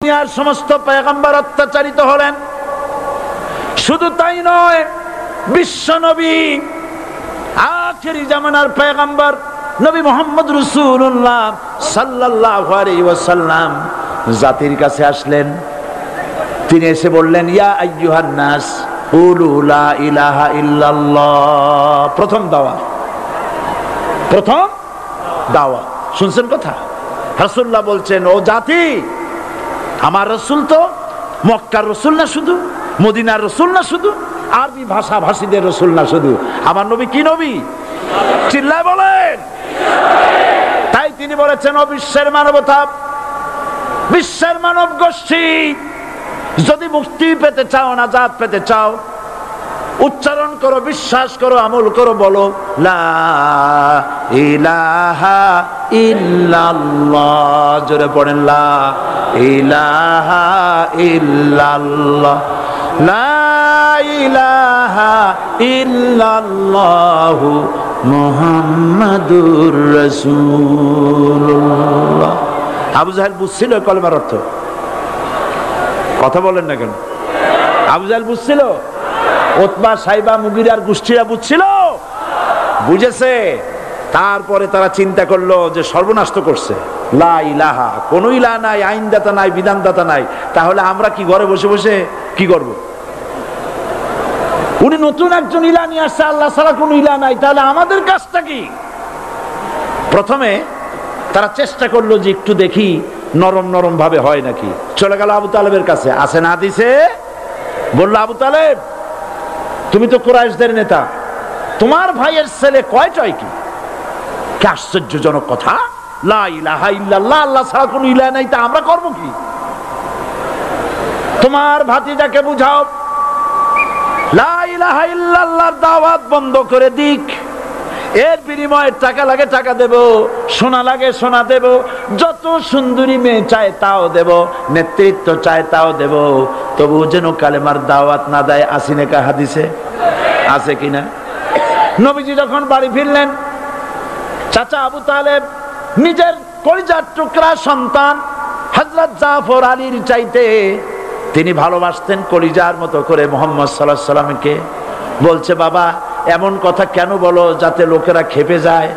দুনিয়ার সমস্ত পয়গম্বর অত্যাচারিত হলেন। শুধু তাই নয়, বিশ্ব নবী আখেরি জামানার পয়গম্বর নবী মুহাম্মদ রাসূলুল্লাহ সাল্লাল্লাহু আলাইহি ওয়াসাল্লাম জাতির কাছে আসলেন। তিনি এসে বললেন, ইয়া আইয়ুহান নাস কুলু লা ইলাহা ইল্লাল্লাহ। প্রথম দাওয়া শুনছেন কথা? রাসূলুল্লাহ বলছেন, ও জাতি, আমার রাসূল তো মক্কার রাসূল না শুধু, মদিনার রাসূল না শুধু, আরবি ভাষা ভাষীদের রাসূল না শুধু, আমার নবী কি নবী? চিল্লায় বলেন। তাই তিনি বলেছেন, ও বিশ্বের মানবতা, বিশ্বের মানব গোষ্ঠী, যদি মুক্তি পেতে চাও, নাজাত পেতে চাও, উচ্চারণ করো, বিশ্বাস করো, আমল করো, বলো লা ইলাহা ইল্লাল্লাহ। জোরে পড়েন, লা ইলাহা ইল্লাল্লাহ, লা ইলাহা ইল্লাল্লাহু মুহাম্মাদুর রাসূলুল্লাহ। আবু জাহেল বুঝছিল কলেমার অর্থ? কথা বলেন না কেন? আবু জাহেল বুঝছিল? উতবা, সাইবা, মুগিরার গোষ্ঠীরা বুঝছিল? বুঝেছে। তারপরে তারা চিন্তা করলো যে সর্বনাশ তো করছে, লা ইলাহা, কোন ইলাহ নাই, আইনদাতা নাই, বিধানদাতা নাই, তাহলে আমরা কি ঘরে বসে বসে কি করব? উনি নতুন একজন ইলাহ নিয়ে আসছে, আল্লাহ ছাড়া কোন ইলাহ নাই, তাহলে আমাদের কাজটা কি? প্রথমে তারা চেষ্টা করলো যে একটু দেখি নরম নরম ভাবে হয় নাকি। চলে গেল আবু তালেবের কাছে, আসে না দিছে, বললো, আবু তালেব, তুমি তো কুরাইশদের নেতা, তোমার ভাইয়ের ছেলে কয়টায় কি? কি আশ্চর্যজনক কথা! লা ইলাহা ইল্লাল্লাহ, আল্লাহ ছাড়া কোনো ইলাহ নাই, তা আমরা করব কি? তোমার ভাতিজাকে বুঝাও লা ইলাহা ইল্লাল্লাহর দাওয়াত বন্ধ করে দিক, এর বিনিময়ে টাকা লাগে টাকা দেব, সোনা লাগে সোনা দেব, যত সুন্দরী মেয়ে চায় তাও দেব, নেতৃত্ব চায় তাও দেব, তবু যেন কালেমার দাওয়াত না দেয়। আসিনে কা হাদিসে আছে কিনা? নবীজি যখন বাড়ি ফিরলেন, চাচা আবু তালেব নিজের কলিজার টুকরা সন্তান হযরত জাফর আলীর চাইতে তিনি ভালোবাসতেন কলিজার মতো করে মুহাম্মদ সাল্লাল্লাহু আলাইহি সাল্লামকে। বলছে, বাবা, এমন কথা কেন বলো যাতে লোকেরা খেপে যায়?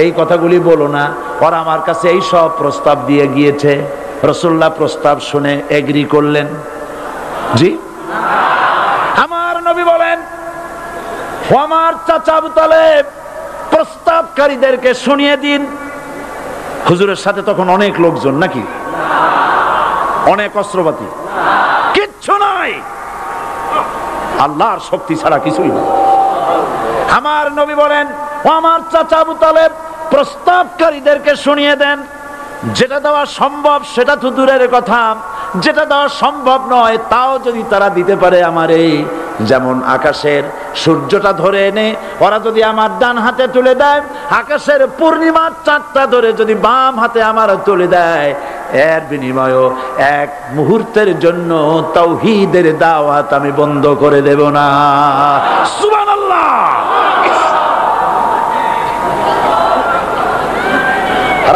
এই কথাগুলি বলো না, ওরা আমার কাছে এই সব প্রস্তাব দিয়ে গিয়েছে। রাসূলুল্লাহ প্রস্তাব শুনে এগ্রি করলেন। জি, আমার নবী বলেন, ও আমার চাচা আবু তালেব, প্রস্তাবকারীদেরকে শুনিয়ে দিন। হুজুরের সাথে তখন অনেক লোকজন নাকি? অনেক অস্ত্রপাতি? কিচ্ছু নাই, আল্লাহর শক্তি ছাড়া কিছুই না। আমার নবী বলেন, ও আমার চাচা আবু তালেব, প্রস্তাবকারীদেরকে শুনিয়ে দেন, যেটা দেওয়া সম্ভব সেটা তো দূরের কথা, যেটা দেওয়া সম্ভব নয় তাও যদি তারা দিতে পারে আমারে, যেমন আকাশের সূর্যটা ধরে এনে ওরা যদি আমার ডান হাতে তুলে দেয়, আকাশের পূর্ণিমার চাঁদটা ধরে যদি বাম হাতে আমার তুলে দেয়, এর বিনিময়ে এক মুহূর্তের জন্য তাওহীদের দাওয়াত আমি বন্ধ করে দেব না। সুবহানাল্লাহ।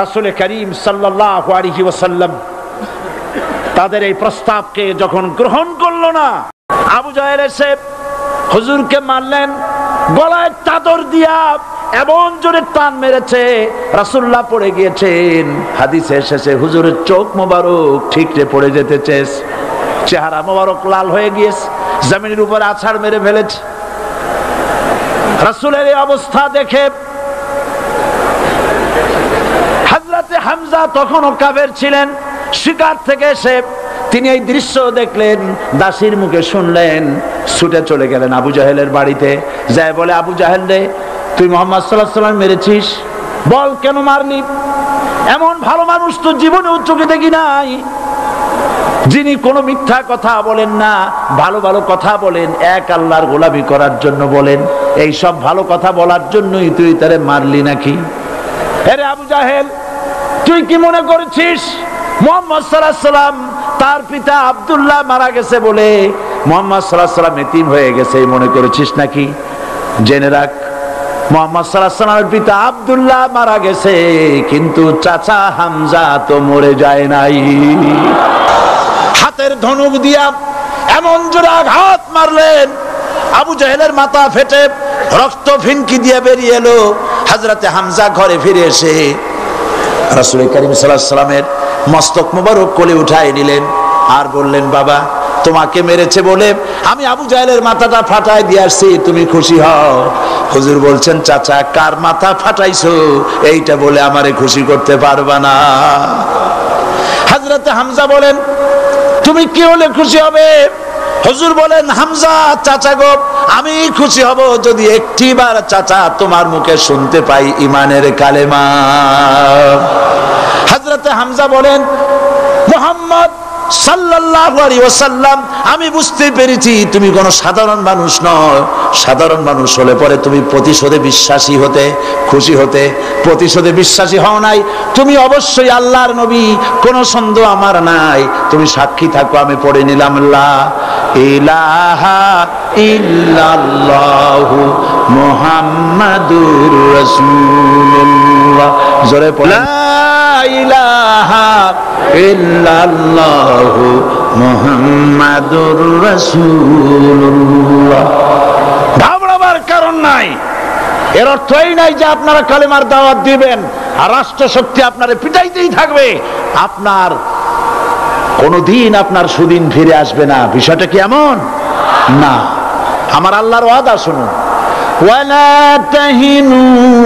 রাসূল করিম সাল্লাল্লাহু আলাইহি ওয়াসাল্লাম তাদের এই প্রস্তাবকে যখন গ্রহণ করলো না, আবু জাহেল এসে হুজুরকে মারলেন, গলায় চাদর দিয়া এমন জোরে টান মেরেছে, রাসূলুল্লাহ পড়ে গিয়েছেন। হাদিসে এসেছে হুজুরের চোখ মোবারক ঠিকরে পড়ে যেতেছে, চেহারা মোবারক লাল হয়ে গিয়েছে, জমিনের উপরে আছাড় মেরে ফেলেছে। রাসূলের এই অবস্থা দেখে হযরত হামজা তখনও কাফের ছিলেন, শিকার থেকে এসে তিনি এই দৃশ্য দেখলেন, দাসীর মুখে শুনলেন, ছুটে চলে গেলেন আবু জাহেলের বাড়িতে। যায় বলে, আবু জাহেল রে, তুই মুহাম্মদ সাল্লাল্লাহু আলাইহি ওয়াসাল্লাম মেরেছিস, বল কেন মারলি? এমন ভালো মানুষ তো জীবনে চোখে দেখি নাই, যিনি কোনো মিথ্যা কথা বলেন না, ভালো ভালো কথা বলেন, এক আল্লাহর গোলামি করার জন্য বলেন। এই সব ভালো কথা বলার জন্যই তুই তারে মারলি নাকি? আরে আবু জাহেল, তুই কি মনে করেছিস মুহাম্মদ সাল্লাল্লাহু আলাইহি ওয়াসাল্লাম তার পিতা আব্দুল্লাহ মারা গেছে বলে মুহাম্মদ সাল্লাল্লাহু আলাইহি ওয়াসাল্লাম এতিম হয়ে গেছে মনে করেছিস নাকি? জেনে রাখ, মুহাম্মদ সাল্লাল্লাহু আলাইহি ওয়াসাল্লামের পিতা আব্দুল্লাহ মারা গেছে, কিন্তু চাচা হামজা তো মরে যায় নাই। হাতের ধনুক দিয়া এমন জোরে আঘাত মারলেন, আবু জাহেলের মাথা ফেটে রক্ত ফিনকি দিয়ে বেরিয়ে এলো। হযরতে হামজা ঘরে ফিরে এসে রাসূল করিম সাল্লাল্লাহু আলাইহি ওয়াসাল্লামের মস্তক মোবারক কোলে উঠায় নিলেন আর বললেন, বাবা তোমাকে মেরেছে বলে আমি আবু জাহেলের মাথাটা ফাটায় দিয়ে আসছি, তুমি খুশি হও। হুজুর বলছেন, চাচা কার মাথা ফাটাইছো এইটা বলে আমারে খুশি করতে পারবা না। হযরতে হামজা বলেন, তুমি কি হলে খুশি হবে? হুজুর বলেন, হামজা চাচা গো, আমি খুশি হব যদি একটিবার চাচা তোমার মুখে শুনতে পাই ঈমানের কালেমা। হযরতে হামজা বলেন, মুহাম্মদ সাল্লাল্লাহু আলাইহি ওয়াসাল্লাম, আমি বুঝতে পেরেছি তুমি কোনো সাধারণ মানুষ নও। সাধারণ মানুষ হলে পরে তুমি প্রতিশোধে বিশ্বাসী হতে, খুশি হতে। প্রতিশোধে বিশ্বাসী হও নাই, তুমি অবশ্যই আল্লাহর নবী, কোনো সন্দেহ আমার নাই। তুমি সাক্ষী থাকো, আমি পড়ে নিলাম লা ইলাহা ইল্লাল্লাহু মুহাম্মাদুর রাসূলুল্লাহ। জোরে পড়ে, লা ইলাহা ইল্লাল্লাহু মুহাম্মাদুর রাসূলুল্লাহ। ঘাবড়াবার কারণ নাই। এর অর্থ এই নাই যে আপনারা কালেমার দাওয়াত দিবেন আর রাষ্ট্রশক্তি আপনারে পিটাইতেই থাকবে, আপনার কোনদিন আপনার সুদিন ফিরে আসবে না। বিষয়টা কি এমন না? আমার আল্লাহর ওয়াদা শুনুন, ওয়ালা তাহিনু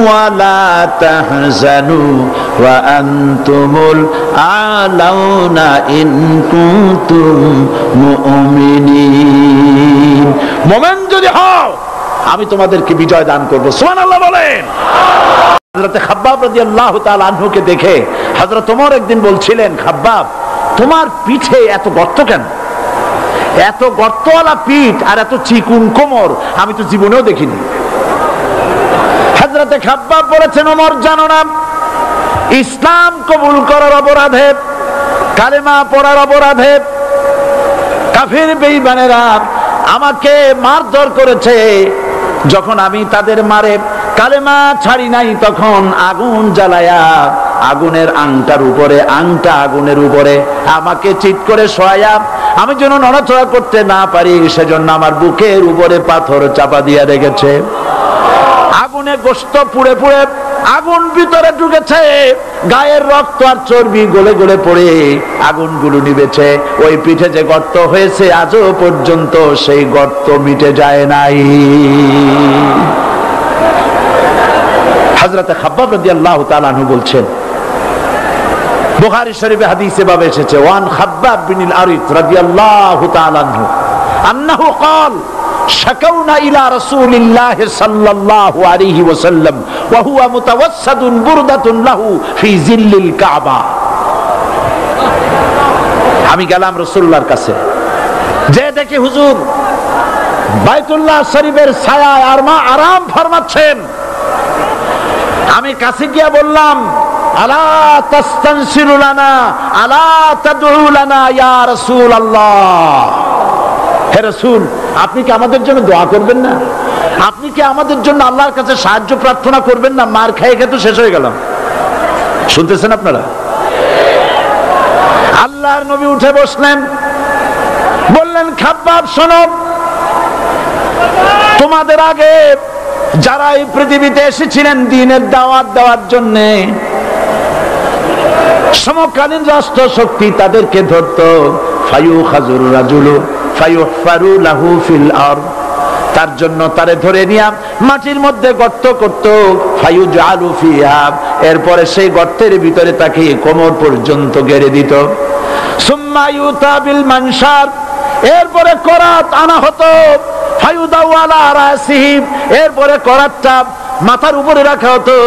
ওয়ালা তাহজানু ওয়া আনতুমুল আলাউনা ইন কুনতুম মুমিনিন। মুমিন যদি হও আমি তোমাদেরকে বিজয় দান করব। সুবহানাল্লাহ বলেন। হযরত খাব্বাব রাদিয়াল্লাহু তাআলা আনহুকে দেখে হযরত ওমর একদিন বলছিলেন, খাব্বাব তোমার পিঠে এত গর্ত কেন? এত গর্তওয়ালা পিঠ আর এত চিকুন কোমর আমি তো জীবনেও দেখিনি। হযরত খাব্বাব বলেছেন, ওমর জানো না, ইসলাম কবুল করার অপরাধে, কালেমা পড়ার অপরাধে কাফির বেঈমানেরা আমাকে মারধর করেছে। যখন আমি তাদের মারে কালেমা ছাড়ি নাই, তখন আগুন জ্বালায়া আগুনের আংটার উপরে, আংটা আগুনের উপরে আমাকে চিৎ করে শোয়ায়া আমি যেন নড়াচড়া করতে না পারি, সেজন্য আমার বুকের উপরে পাথর চাপা দিয়ে রেখেছে। আগুনে গোশত পুড়ে পুড়ে আগুন ভিতরে ঢুকেছে, গায়ের রক্ত আর চর্বি গলে গলে পড়ে আগুনগুলো নিভেছে। ওই পিঠে যে গর্ত হয়েছে আজও পর্যন্ত সেই গর্ত মিটে যায় নাই। হযরত খাব্বাব রাদিয়াল্লাহু তাআলা আনহু বলছেন, বুখারী শরীফে হাদিসে ভাবে এসেছে, ওয়ান খাব্বাব বিন আরিত রাদিয়াল্লাহু তাআলা আনহু আন্নাহু ক্বাল শাকাউনা ইলা রাসূলিল্লাহ সাল্লাল্লাহু আলাইহি ওয়াসাল্লাম ওয়া হুয়া মুতাওয়াসসাদুন বুরদাতুন লাহু ফি জিল্লিল কাবা। আমি গেলাম রাসূলুল্লাহর কাছে, যে দেখি হুজুর বাইতুল্লাহ শরীফের ছায়ায় আরাম ফরমাচ্ছেন। আমি কাছে গিয়া বললাম, আলা তাস্তানসিরু লানা আলা তাদউ লানা ইয়া রাসূলুল্লাহ। হে রাসূল, আপনি কি আমাদের জন্য দোয়া করবেন না? আপনি কি আমাদের জন্য আল্লাহর কাছে সাহায্য প্রার্থনা করবেন না? মার খেয়ে খেয়ে তো শেষ হয়ে গেলাম। শুনতেছেন আপনারা? আল্লাহর নবী উঠে বসলেন, বললেন, খাব্বাব শোনো, তোমাদের আগে যারা এই পৃথিবীতে এসেছিলেন দ্বীনের দাওয়াত দেওয়ার জন্য, সমকালীন রাষ্ট্র শক্তি তাদেরকে ধরতো, ফায়ুখাজুর রাজুলু ফায়ুহফারু লাহু ফিল আরদ, তার জন্য তারে ধরে নিয়া মাটির মধ্যে গর্ত করত, ফায়ুজআলু ফিহা, এরপরে সেই গর্তের ভিতরে তাকে কোমর পর্যন্ত গেড়ে দিত। সুম্মা ইউতা বিল মানশার, এরপরে করাত আনা হতো, ফায়ুদাউ আলা রাসিহি, এরপরে করাতটা মাথার উপরে রাখা হতো,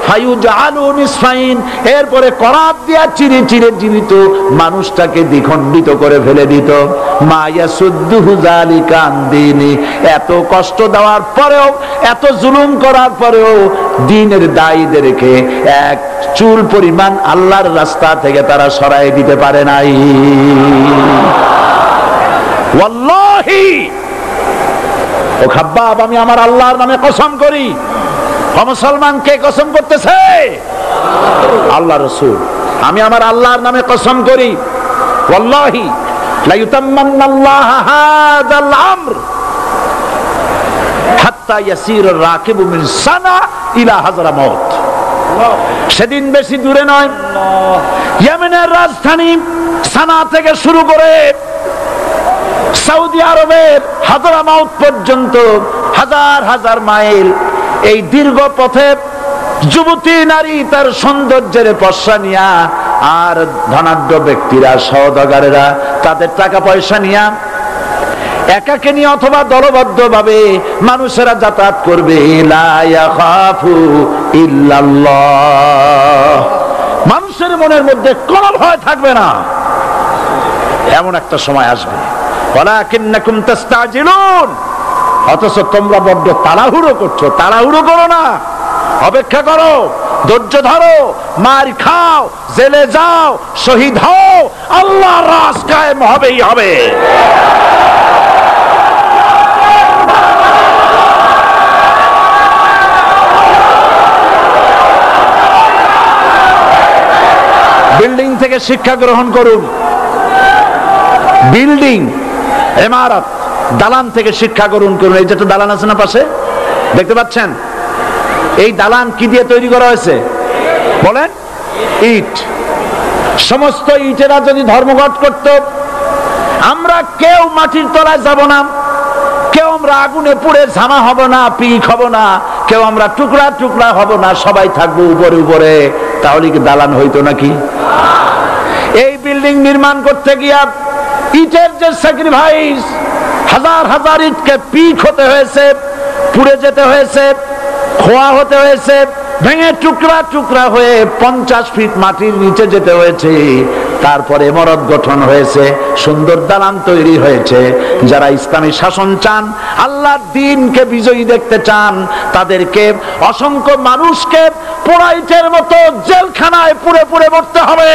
ফায়ুজআলু নিসফাইন, এরপরে করাত দিয়া চিরে চিরে জীবিত মানুষটাকে দ্বিখণ্ডিত করে ফেলে দিত। মা ইয়াসুদ্দুহু যালিকা আন দীনি, এত কষ্ট দেওয়ার পরেও, এত জুলুম করার পরেও দ্বীনের দায়ীদেরকে এক চুল পরিমাণ আল্লাহর রাস্তা থেকে তারা সরাই দিতে পারে নাই। ওয়াল্লাহি, ও খাব্বাব, আমি আমার আল্লাহর নামে কসম করি। মুসলমান কে কসম করতেছে? আল্লাহ রাসূল। আমি আমার আল্লাহর নামে কসম করি, ওয়াল্লাহি লা ইউতাম্মান্নাল্লাহু হাযাল আমর হাত্তা ইয়াসিরুর রাকিবু মিন সানা ইলা হাযরামাউত। সেদিন বেশি দূরে নয়, ইয়েমেনের রাজধানী সানা থেকে শুরু করে সৌদি আরবের হাযরামাউত পর্যন্ত হাজার হাজার মাইল এই দীর্ঘ পথে যুবতী নারী তার সৌন্দর্যের পশ্চা নিয়া আর ধনাঢ্য ব্যক্তিরা সওদাগরেরা তাদের টাকা পয়সা নিয়া একাকে নিয়ে অথবা দলবদ্ধ ভাবে মানুষেরা যাতায়াত করবে। লা ইয়াখাফু ইল্লাল্লাহ, মানুষের মনের মধ্যে কোনো ভয় থাকবে না। এমন একটা সময় আসবে, ওয়ালাকিন্নাকুম তাস্তাজিলুন, অথচ তোমরা বড্ড তাড়াহুড়ো করছো। তাড়াহুড়ো করো না, অপেক্ষা করো, ধৈর্য ধরো, মার খাও, জেলে যাও, শহীদ হও, আল্লাহর রাজ কায়েম হবেই হবে। বিল্ডিং থেকে শিক্ষা গ্রহণ করুন, বিল্ডিং, ইমারত, দালান থেকে শিক্ষা গ্রহণ করুন। এই যেটা দালান আছে না পাশে, দেখতে পাচ্ছেন? এই দালান কি দিয়ে তৈরি করা হয়েছে বলেন? ইট। সমস্ত ইটেরা যদি ধর্মঘট করত, আমরা কেউ মাটির তলায় যাব না, কেউ আমরা আগুনে পুড়ে ঝামা হব না, পিক হব না, কেউ আমরা টুকরা টুকরা হব না, সবাই থাকবো উপরে উপরে, তাহলে কি দালান হইতো নাকি? এই বিল্ডিং নির্মাণ করতে গিয়া ইটের যে স্যাক্রিফাইস, হাজার হাজার ইটকে পিক হতে হয়েছে, পুড়ে যেতে হয়েছে, খোয়া হতে হয়েছে, ভেঙে টুকরা টুকরা হয়ে 50 ফিট মাটির নিচে যেতে হয়েছে, তারপরে ইমারত গঠন হয়েছে, সুন্দর দালান তৈরি হয়েছে। যারা ইসলামী শাসন চান, আল্লাহর দ্বীনকে বিজয়ী দেখতে চান, তাদেরকে অসংখ্য মানুষকে পোড়াইটের মতো জেলখানায় পুড়ে পুড়ে মরতে হবে,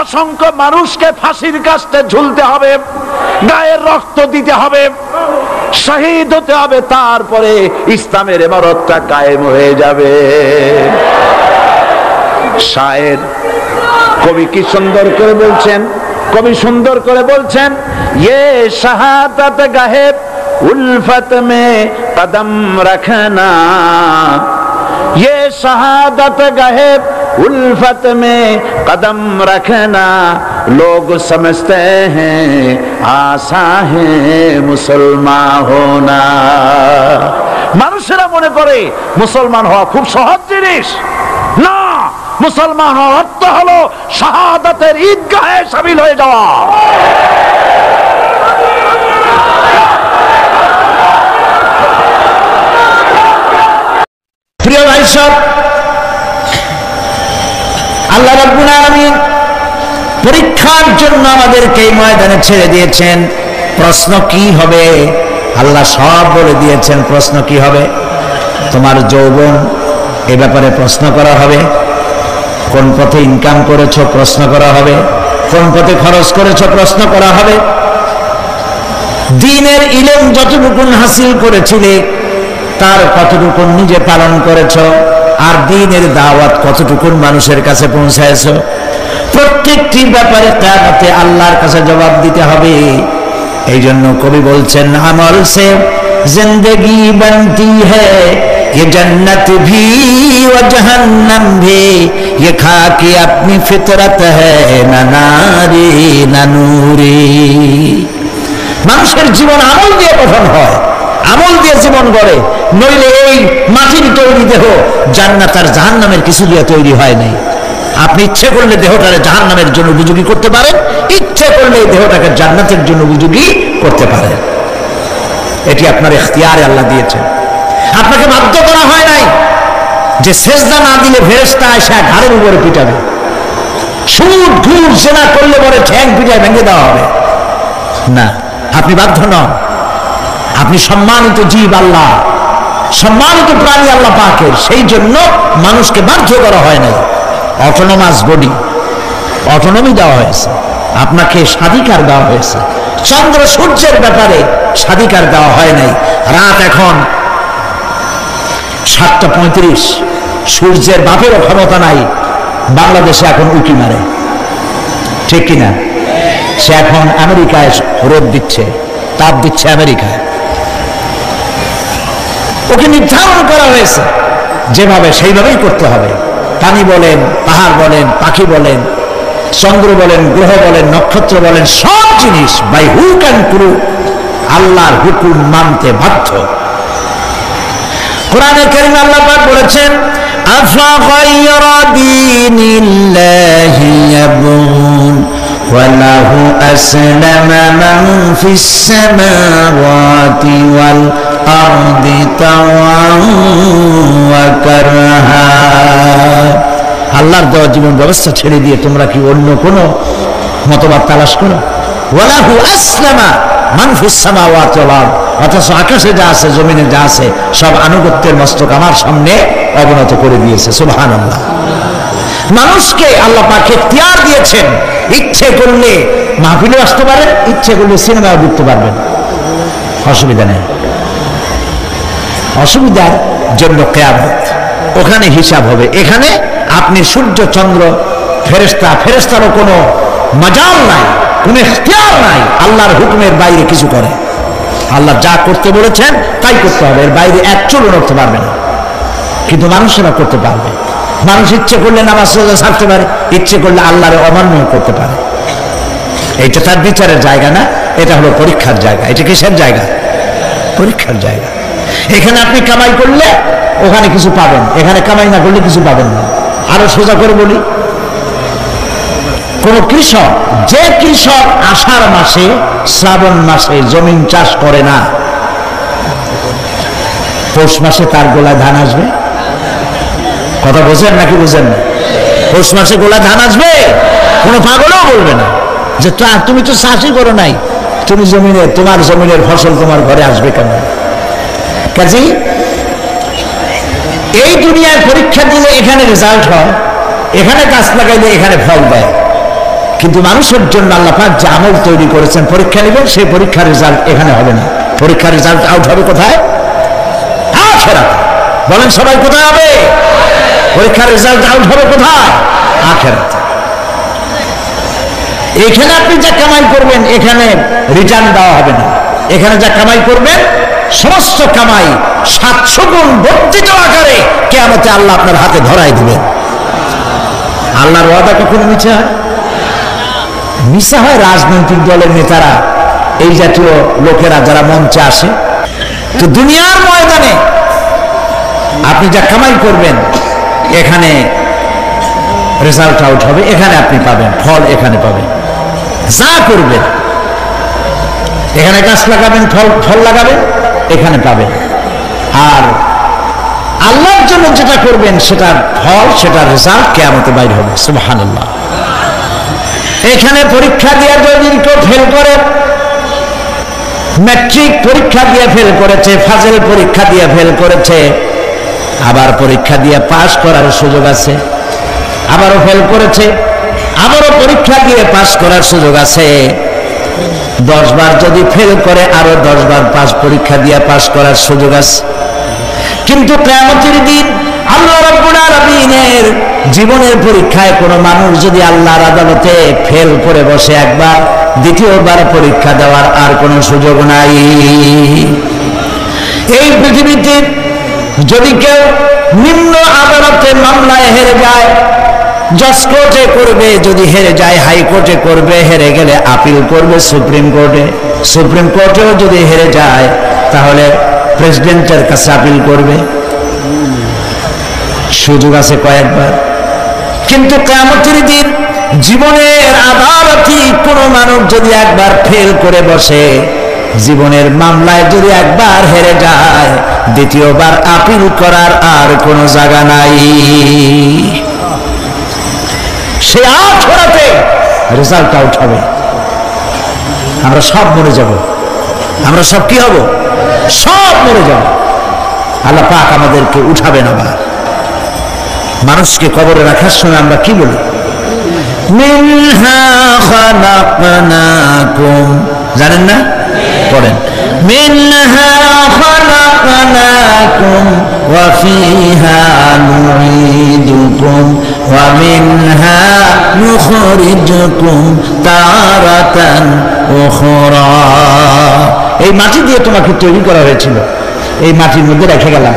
অসংখ্য মানুষকে ফাঁসির কাস্টে ঝুলতে হবে, গায়ের রক্ত দিতে হবে, শহীদ হতে হবে, তারপরে ইসলামের ইমারতটা কায়েম হয়ে যাবে। শায়ের কবি কি সুন্দর করে বলছেন, কবি সুন্দর করে বলছেন, ये शहादत गाहे उल्फत में कदम रखना, ये शहादत गाहे उल्फत में कदम रखना, लोग समझते हैं आसा है मुसलमान होना। মানুষেরা মনে করে মুসলমান হওয়া খুব সহজ জিনিস। না, মুসলমান হওয়ার অর্থ হলো শাহাদাতের ঈদগাহে শামিল হয়ে যাওয়া। প্রিয় ভাই সব, আল্লাহ রাব্বুল আলামিন পরীক্ষার জন্য আমাদেরকে এই ময়দানে ছেড়ে দিয়েছেন। প্রশ্ন কি হবে আল্লাহ সব বলে দিয়েছেন। প্রশ্ন কি হবে? তোমার যৌবন, এ ব্যাপারে প্রশ্ন করা হবে। কোন পথে ইনকাম করেছো প্রশ্ন করা হবে। কোন পথে খরচ করেছো প্রশ্ন করা হবে। দ্বীনের ইলম যতটুকু হাসিল করেছিলে তার কতটুকু নিজে পালন করেছো, আর দ্বীনের দাওয়াত কতটুকু মানুষের কাছে পৌঁছায়ছো, প্রত্যেকটি ব্যাপারে কিয়ামতে আল্লাহর কাছে জবাব দিতে হবে। এই জন্য কবি বলছেন, আমল সে জিন্দেগি বনতি হ্যায়, ये जन्नत भी व जहन्नम भी, ये खाकी अपनी फितरत है ना नारी ना नूरी। মানুষের জীবন আমল দিয়ে গঠন হয়, আমল দিয়ে জীবন গড়ে, নইলে এই মাটির তৈরি দেহ জান্নাত আর জাহান্নামের কিছু দিয়ে তৈরি হয় নাই। আপনি ইচ্ছে করলে দেহটাকে জাহান্নামের জন্য উপযোগী করতে পারেন, ইচ্ছে করলে এই দেহটাকে জান্নাতের জন্য উপযোগী করতে পারেন। এটি আপনার ইখতিয়ারে আল্লাহ দিয়েছেন, আপনাকে বাধ্য করা হয় নাই যে সেজদা না দিলে ফেরেশতা এসে ঘাড়ের উপরে পিটাবে, সুদ ঘুষ জেনা করলে পরে ঠ্যাং পিটায় ভেঙে দেওয়া হবে না। আপনি বাধ্য নন। আপনি সম্মানিত জীব, আল্লাহ সম্মানিত প্রাণী আল্লাহ পাকের, সেই জন্য মানুষকে বাধ্য করা হয় নাই। অটোনমাস বডি, অটোনমি দেওয়া হয়েছে, আপনাকে স্বাধিকার দেওয়া হয়েছে। চন্দ্র সূর্যের ব্যাপারে স্বাধিকার দেওয়া হয় নাই। রাত এখন 7:35, সূর্যের বাপেরও ক্ষমতা নাই বাংলাদেশে এখন উঁকি মারে, ঠিক কিনা? সে এখন আমেরিকায় রোদ দিচ্ছে, তাপ দিচ্ছে আমেরিকায়। ওকে নির্ধারণ করা হয়েছে যেভাবে সেইভাবেই করতে হবে। পানি বলেন, পাহাড় বলেন, পাখি বলেন, চন্দ্র বলেন, গ্রহ বলেন, নক্ষত্র বলেন, সব জিনিস বাই হুক অ্যান্ড ক্রুক আল্লাহর হুকুম মানতে বাধ্য। কোরআনে কারীমে আল্লাহ পাক বলেছেন, আফা গায়রা দীনিল্লাহি ইয়াবগুন ওয়া লাহু আসলামা মান ফিস সামাওয়াতি ওয়াল আরদি তাওয়ান ওয়া কারহা। আল্লাহর দেওয়া জীবন ব্যবস্থা ছেড়ে দিয়ে তোমরা কি অন্য কোনো মতবাদ তালাশ করো? ওয়া লাহু আসলামা মান ফিস সামাওয়াতি ওয়াল আরদ, অথচ আকাশে যা আছে, জমিনে যা আছে, সব আনুগত্যের মস্তক আমার সামনে অবনত করে দিয়েছে। সুবহানাল্লাহ। মানুষকে আল্লাহ পাক ইখতিয়ার দিয়েছেন, ইচ্ছে করলে মাহফিলে আসতে পারেন, ইচ্ছে করলে সিনেমায় ঘুরতে পারবেন, অসুবিধা নেই। অসুবিধার জন্য কিয়ামত, ওখানে হিসাব হবে। এখানে আপনি সূর্য, চন্দ্র, ফেরেশতারও কোনো মাজাল নাই, কোনো ইখতিয়ার নাই আল্লাহর হুকুমের বাইরে কিছু করে। আল্লাহ যা করতে বলেছেন তাই করতে হবে, এর বাইরে এক চুলও নড়তে পারবে না। কিন্তু মানুষেরা করতে পারবে। মানুষ ইচ্ছে করলে নামাজ রোজা ছাড়তে পারে, ইচ্ছে করলে আল্লাহর অমান্য করতে পারে। এইটা তার বিচারের জায়গা না, এটা হলো পরীক্ষার জায়গা। এটা কিসের জায়গা? পরীক্ষার জায়গা। এখানে আপনি কামাই করলে ওখানে কিছু পাবেন, এখানে কামাই না করলে কিছু পাবেন না। আরো সোজা করে বলি, কোন কৃষক, যে কৃষক আষাঢ় মাসে, শ্রাবণ মাসে জমিন চাষ করে না, পৌষ মাসে তার গোলায় ধান আসবে? কথা বোঝেন নাকি বোঝেন না? পৌষ মাসে গোলায় ধান আসবে? কোনো পাগলও বলবে না যে তুমি তো চাষই করো নাই, তুমি জমিনে, তোমার জমিনের ফসল তোমার ঘরে আসবে কেন? কাজেই এই দুনিয়ায় পরীক্ষা দিলে এখানে রেজাল্ট হয়, এখানে গাছ লাগাইলে এখানে ফল দেয়। কিন্তু মানুষের জন্য আল্লাহ পাক যে আমল তৈরি করেছেন, পরীক্ষা নেবেন, সেই পরীক্ষার রেজাল্ট এখানে হবে না। পরীক্ষার রেজাল্ট আউট হবে কোথায়? আখিরাতে। বলেন সবাই, কোথায় হবে? পরীক্ষার রেজাল্ট আউট হবে কোথায়? আখিরাতে। এখানে আপনি যা কামাই করবেন এখানে রিটার্ন দেওয়া হবে না। এখানে যা কামাই করবেন সমস্ত কামাই 700 গুণ বর্ধিত আকারে কিয়ামতে আল্লাহ আপনার হাতে ধরাই দিবেন। আল্লাহর ওয়াদা কখনো মিথ্যা হয়? মিথ্যা হয় রাজনৈতিক দলের নেতারা, এই জাতীয় লোকেরা যারা মঞ্চে আসে। তো দুনিয়ার ময়দানে আপনি যা কামাই করবেন এখানে রেজাল্ট আউট হবে, এখানে আপনি পাবেন ফল, এখানে পাবেন। যা করবেন, এখানে গাছ লাগাবেন, ফল লাগাবেন, এখানে পাবেন। আর আল্লাহর জন্য যেটা করবেন সেটার ফল, সেটার রেজাল্ট কিয়ামতে বাইর হবে। সুবহানাল্লাহ। এখানে পরীক্ষা দিয়ে যদি কেউ ফেল করে, ম্যাট্রিক পরীক্ষা দিয়ে ফেল করেছে, ফাজেল পরীক্ষা দিয়ে ফেল করেছে, আবার পরীক্ষা দিয়ে পাস করার সুযোগ আছে, আবারও ফেল করেছে, আবারও পরীক্ষা দিয়ে পাস করার সুযোগ আছে। 10 বার যদি ফেল করে আরো 10 বার পরীক্ষা দিয়ে পাস করার সুযোগ আছে। কিন্তু কিয়ামতের দিন আল্লাহ রাব্বুল আলামিনের জীবনের পরীক্ষায় কোনো মানুষ যদি আল্লাহর আদালতে ফেল করে বসে একবার, দ্বিতীয়বার পরীক্ষা দেওয়ার আর কোনো সুযোগ নাই। এই পৃথিবীতে যদি কেউ নিম্ন আদালতে মামলায় হেরে যায়, জজ কোর্টে করবে, যদি হেরে যায় হাইকোর্টে করবে, হেরে গেলে আপিল করবে সুপ্রিম কোর্টে, সুপ্রিম কোর্টেও যদি হেরে যায় তাহলে প্রেসিডেন্টের কাছে আপিল করবে। সুযোগ আছে কয়েকবার। কিন্তু কিয়ামতের দিন জীবনের আদালতে কোনো মানুষ যদি একবার ফেল করে বসে, জীবনের মামলায় যদি একবার হেরে যায়, দ্বিতীয়বার আপিল করার আর কোনো জায়গা নাই। সে আখিরাতে রেজাল্ট আউট হবে। আমরা সব মরে যাব, আমরা সব কি হব? সব মরে যাব। আল্লাহ পাক আমাদেরকে উঠাবেন। আবার মানুষকে কবরে রাখার সময় আমরা কি বলি? মিনহা খালাকনাকুম, জানেন না? পড়েন, মিনহা খালাকনাকুম ওয়া ফিহা নুঈদুকুম ওয়া মিনহা নুখরিজুকুম তারাতান উখরা। এই মাটি দিয়ে তোমাকে তৈরি করা হয়েছিল, এই মাটির মধ্যে রেখে গেলাম,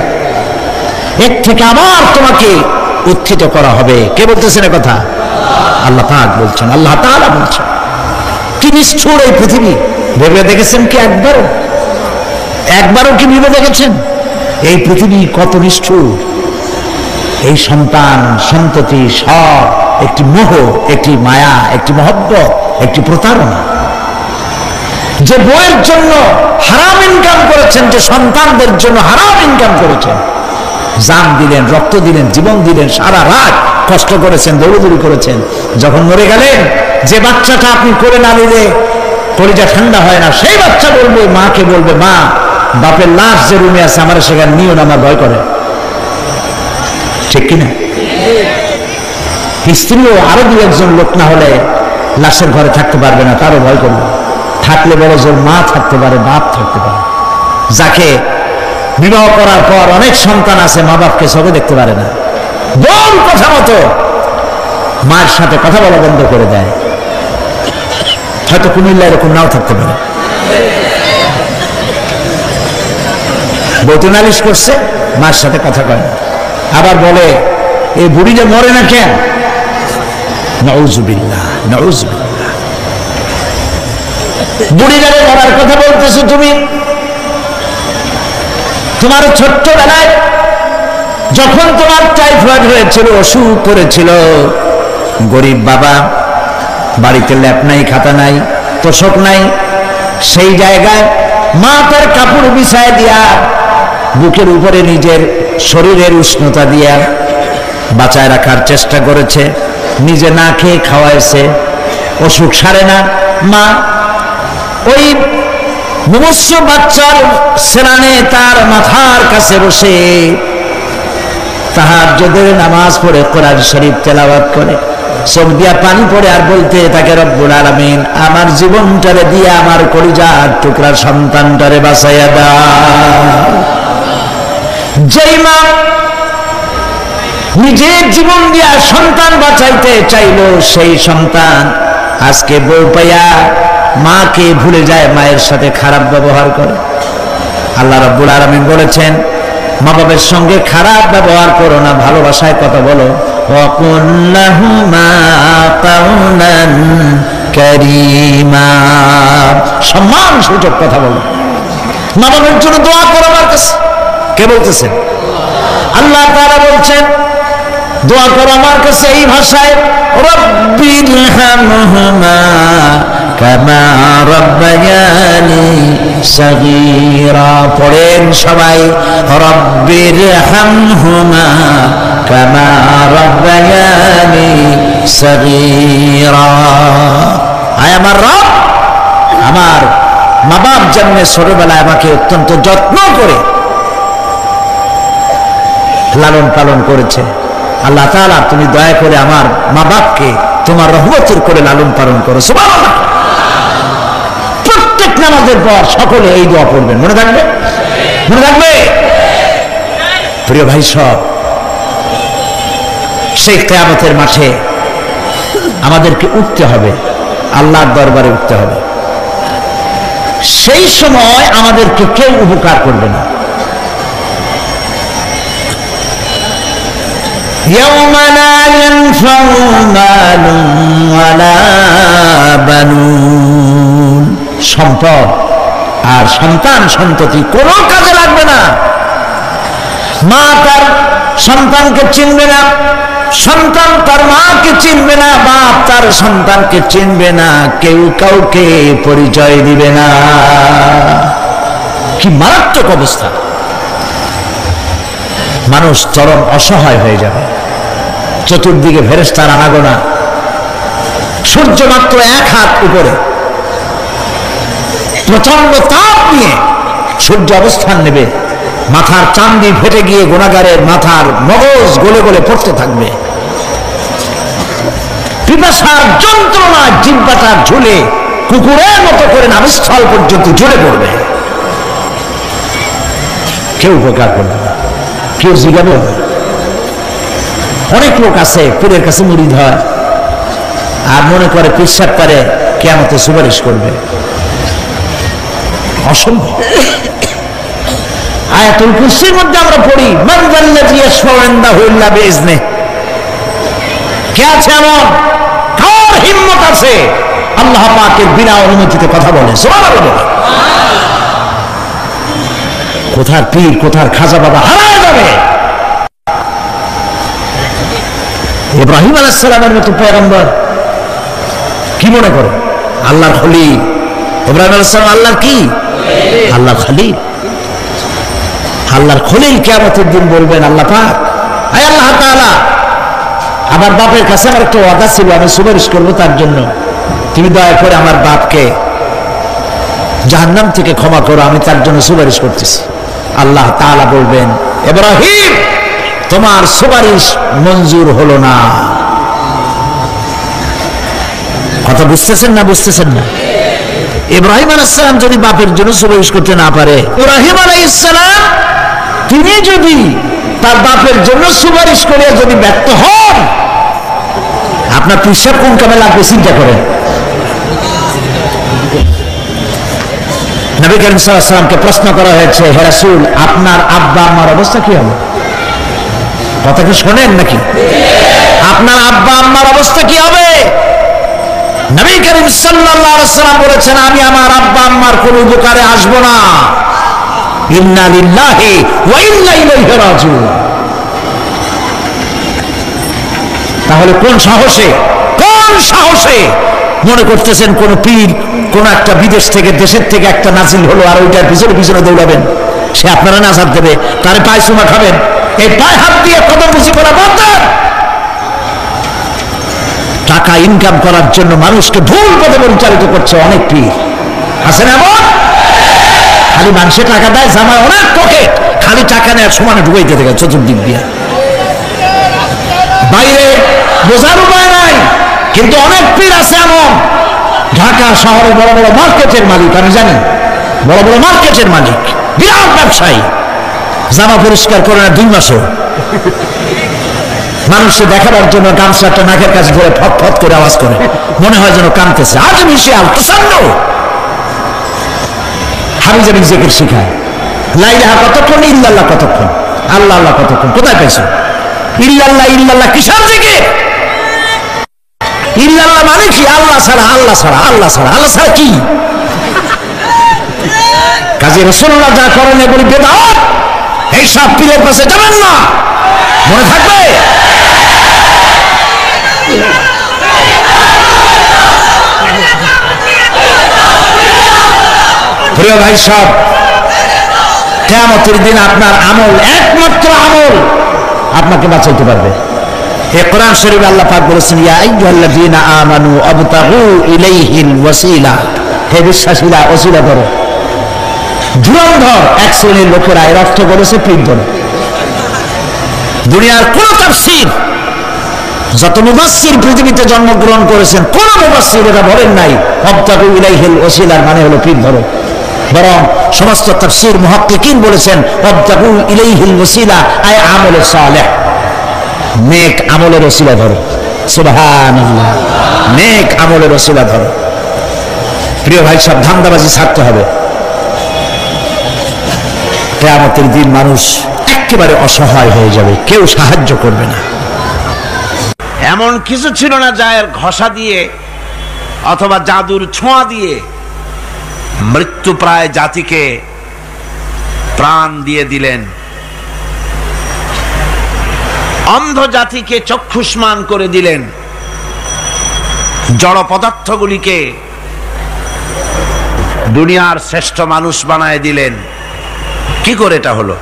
এর থেকে আবার তোমাকে উত্থিত করা হবে। কে বলতেছেন কথা? আল্লাহ পাক বলছেন, আল্লাহ তাআলা বলছেন। কি নিষ্ঠুর এই পৃথিবী, ভেবে দেখেছেন কি একবারও কি ভেবে দেখেছেন এই পৃথিবী কত নিষ্ঠুর? এই সন্তান সন্ততি সব একটি মোহ, একটি মায়া, একটি মহব্বত, একটি প্রতারণা। যে বইয়ের জন্য হারাম ইনকাম করেছেন, যে সন্তানদের জন্য হারাম ইনকাম করেছেন, জান দিলেন, রক্ত দিলেন, জীবন দিলেন, সারা রাত কষ্ট করেছেন, দৌড়দৌড়ি করেছেন, যখন মরে গেলেন, যে বাচ্চাটা আপনি করে না নিলে কলিজা ঠান্ডা হয় না, সেই বাচ্চা বলবে, মাকে বলবে, মা বাপের লাশ যে রুমে আছে আমার সেখানে নিও না, আমার ভয় করে। ঠিক কিনা? স্ত্রীও আরো দু একজন লোক না হলে লাশের ঘরে থাকতে পারবে না, তারও ভয় করবে। থাকলে বড় জোর মা থাকতে পারে, বাপ থাকতে পারে। যাকে বিবাহ করার পর অনেক সন্তান আছে, মা বাপকে চোখে দেখতে পারে না, বল কথা মতো মায়ের সাথে কথা বলা বন্ধ করে দেয়। হয়তো কুমিল্লা এরকম নাও থাকতে পারে, বউতে নালিশ করছে, মায়ের সাথে কথা কয় না, আবার বলে এই বুড়িটা মরে না কেন? নাউযুবিল্লাহ, নাউযুবিল্লাহ। বুড়িটারে মরার কথা বলতেছো তুমি? তোমার ছোট্টবেলায় যখন তোমার টাইফয়েড হয়েছিল, অসুখ করেছিল, গরিব বাবা, বাড়িতে ল্যাপ নাই, খাতা নাই, তোষক নাই, সেই জায়গায় মা তার কাপড় বিছায় দিয়া বুকের উপরে নিজের শরীরের উষ্ণতা দিয়া বাঁচায় রাখার চেষ্টা করেছে, নিজে না খেয়ে খাওয়াইছে, অসুখ সারে না। মা ওই মুমূর্ষ বাচ্চার সেনানে তার মাথার কাছে বসে তাহাজ্জুদের নামাজ পড়ে কোরআন শরীফ তেলাওয়াত করে, চোখ দিয়া পানি পড়ে, আর বলতে তাকে, রব্বুল আলামিন আমার জীবনটারে দিয়ে আমার কলিজার টুকরা সন্তানটারে বাঁচাইয়া দাও। যেই মা নিজের জীবন দিয়া সন্তান বাঁচাইতে চাইলো, সেই সন্তান আজকে বউ পাইয়া মাকে ভুলে যায়, মায়ের সাথে খারাপ ব্যবহার করে। আল্লাহ রাব্বুল আলামিন বলেছেন, মা বাবার সঙ্গে খারাপ ব্যবহার করো না, ভালোবাসায় কথা বলো। ওয়াকুল লাহুমা কাওলান কারীমা, সম্মান সূচক কথা বলো। মা বাবার জন্য দোয়া করো আমার কাছে। কে বলতেছেন? আল্লাহ তাআলা বলছেন, দোয়া করো আমার কাছে এই ভাষায়, রব্বিরহামহুমা কামা রাব্বায়ানি সাগীরা। পড়েন সবাই, রব্বিরহামহুমা কামা রাব্বায়ানি সাগীরা। আয় আমার রব, আমার মা বাপ জন্মে ছোটবেলায় আমাকে অত্যন্ত যত্ন করে লালন পালন করেছে। আল্লাহ তাআলা তুমি দয়া করে আমার মা বাপকে তোমার রহমতের করে লালন পালন করো। সুবহানাল্লাহ। প্রত্যেক নামাজের পর সকলে এই দোয়া পড়বেন, মনে থাকবে? মনে থাকবে? প্রিয় ভাই সব, সেই কিয়ামতের মাঠে আমাদেরকে উঠতে হবে, আল্লাহর দরবারে উঠতে হবে। সেই সময় আমাদেরকে কেউ উপকার করবে না। يوم لا ينفع مال ولا بنون, সম্পদ আর সন্তান সন্ততি কোনো কাজে লাগবে না। মা তার সন্তানকে চিনবে না, সন্তান তার মাকে চিনবে না, বাপ তার সন্তানকে চিনবে না, কেউ কাউকে পরিচয় দিবে না। কি মারাত্মক অবস্থা! মানুষ চরম অসহায় হয়ে যাবে। চতুর্দিকে ফেরেশতার আনাগোনা, সূর্য মাত্র 1 হাত উপরে, প্রচন্ড তাপ নিয়ে সূর্য অবস্থান নেবে, মাথার চান্দি ফেটে গিয়ে গুনাহগারের মাথার মগজ গলে গলে পড়তে থাকবে। পিপাসার যন্ত্রণা জিহ্বাটার ঝুলে কুকুরের মতো করে নাভিস্থল পর্যন্ত ঝুলে পড়বে। কেউ উপকার করবে না, কেউ জিজ্ঞাসা অনেক লোক আছে পীরের কাছে মুরিদ হয় আর মনে করে পীর সাহেব পারে কিয়ামতে সুপারিশ করবে। অসম্ভব। আয়াতুল কুরসির মধ্যে আমরা পড়ি মান যাল্লাযী ইয়াশফাউ ইনদাহু ইল্লা বিইজনিহি। কে আছে এমন, কার হিম্মত আছে আল্লাহ পাকের বিনা অনুমতিতে কথা বলে? সুবহানাল্লাহ। কোথার পীর কোথার খাজা বাবা হারায় যাবে। ইব্রাহিম আলাইহিস সালামের মতো পয়গম্বর কি মনে করে আল্লাহর খলিল? ইব্রাহিম আলাইহিস সালাম আল্লাহর কি? আল্লাহর খলিল। আল্লাহর খলিল কিয়ামতের দিন বলবেন আল্লাহ পাক, আয় আল্লাহ তাআলা, আমার বাপের কাছে আমার একটা ওয়াদা ছিল, আমি সুপারিশ করবো তার জন্য, তুমি দয়া করে আমার বাপকে জাহান্নাম থেকে ক্ষমা করো, আমি তার জন্য সুপারিশ করতেছি। আল্লাহ তাআলা বলবেন, ইব্রাহিম তোমার সুপারিশ মঞ্জুর হলো না। কথা বুঝতেছেন না? বুঝতেছেন না? ইব্রাহিম আলাইহিস সালাম যদি বাপের জন্য সুপারিশ করতে না পারে, ইব্রাহিম আলাইহিস সালাম তিনি যদি তার বাপের জন্য সুপারিশ করে যদি ব্যর্থ হন, আপনার পিসাব কোন কামে লাগবে চিন্তা করেন। নবী করিম সাল্লাল্লাহু আলাইহি ওয়াসাল্লামকে প্রশ্ন করা হয়েছে, হে রাসূল আপনার আব্বা আম্মার অবস্থা কি হবে? কথা কি শোনেন নাকি? আপনার আব্বা আম্মার অবস্থা কি হবে? নবী করিম সাল্লাল্লাহু আলাইহি ওয়াসাল্লাম বলেছেন, আমি আমার আব্বা আম্মার কোনো উপকারে আসবো না। ইন্না লিল্লাহি ওয়া ইন্না ইলাইহি রাজিউন। তাহলে কোন সাহসে মনে করতেছেন কোন পীর কোন একটা বিদেশ থেকে দেশের থেকে একটা নাজিল হলো আর ওইটার পিছনে পিছনে দৌড়াবেন, সে আপনারা নাজাত দেবে, তারে পায়ে চুমা খাবেন? এই পায়ে হাত দিয়ে কদম বুঝি করা বন্ধ। টাকা ইনকাম করার জন্য মানুষকে ভুল পথে পরিচালিত করছে অনেক পীর, আছেন এমন? খালি মানুষের টাকা দেয়, জামায় অনেক পকেট, খালি টাকা নেওয়ার সমানে ঢুকাইতে থাকে চতুর্দিক দিয়ে, বাইরে বোঝার উপায় নাই। কিন্তু অনেক পীর আছে এমন, ঢাকা শহরে বড় বড় মার্কেটের মালিক, আমি জানি বড় বড় মার্কেটের মালিক, বিরাট ব্যবসায়ী, জামা পরিষ্কার করে না 2 মাসও, মানুষকে দেখাবার জন্য গামছাটা নাকের কাছে ধরে ফট ফট করে আওয়াজ করে, মনে হয় যেন কাঁদতেছে। আজ মিশিয়াল প্রসন্ন হাবিজাবি জিকির শিখায়, লা ইলাহা কতক্ষণ, ইল্লাল্লাহ কতক্ষণ, আল্লাহ আল্লাহ কতক্ষণ, কোথায় পাইছো? ইল্লাল্লাহ ইল্লাল্লাহ কিসের জিকির? ইল্লাল্লাহ মানে কি? আল্লাহ ছাড়া, আল্লাহ ছাড়া, আল্লাহ ছাড়া, আল্লাহ ছাড়া কি? কাজী রাসূলুল্লাহ যা করেন এগুলি বেদাত, এই সব পীরের পাশে যাবেন না, মনে থাকবে। প্রিয় ভাই সব, কিয়ামতের দিন আপনার আমল, একমাত্র আমল আপনাকে বাঁচাইতে পারবে। এই কোরআন শরীফে আল্লাহ পাক বলেছেন, ইয়া আইয়ুহাল্লাযীনা আমানু আবতাগু ইলাইহিল ওয়াসিলা, হে বিশ্বাসীরা ওসিলা করো। ধুরন্ধর এক শ্রেণীর লোকেরা এর অর্থ করেছে পীর ধরে। দুনিয়ার কোন তাফসীর, যত মুফাসসির পৃথিবীতে জন্মগ্রহণ করেছেন, কোন মুফাসসির এটা বলেন নাই আবতাগু ইলাইহিল ওয়াসিলার মানে হলো পীর ধরো। বরং সমস্ত তাফসীর মুহাক্কিকিন বলেছেন আবতাগু ইলাইহিল ওয়াসিলা আয় আমল সালেহ, নেক আমলের ওসিলা ধরো। সুবহানাল্লাহ, নেক আমলের ওসিলা ধরো। প্রিয় ভাই সব, ধান্দাবাজি ছাড়তে হবে। কিয়ামতের দিন মানুষ একেবারে অসহায় হয়ে যাবে, কেউ সাহায্য করবে না। এমন কিছু ছিল না যার ঘষা দিয়ে অথবা জাদুর ছোঁয়া দিয়ে মৃত্যুপ্রায় জাতিকে প্রাণ দিয়ে দিলেন, অন্ধ জাতিকে চক্ষুষ্মান করে দিলেন, জড় পদার্থগুলিকে দুনিয়ার শ্রেষ্ঠ মানুষ বানায় দিলেন। কি করে এটা হলো?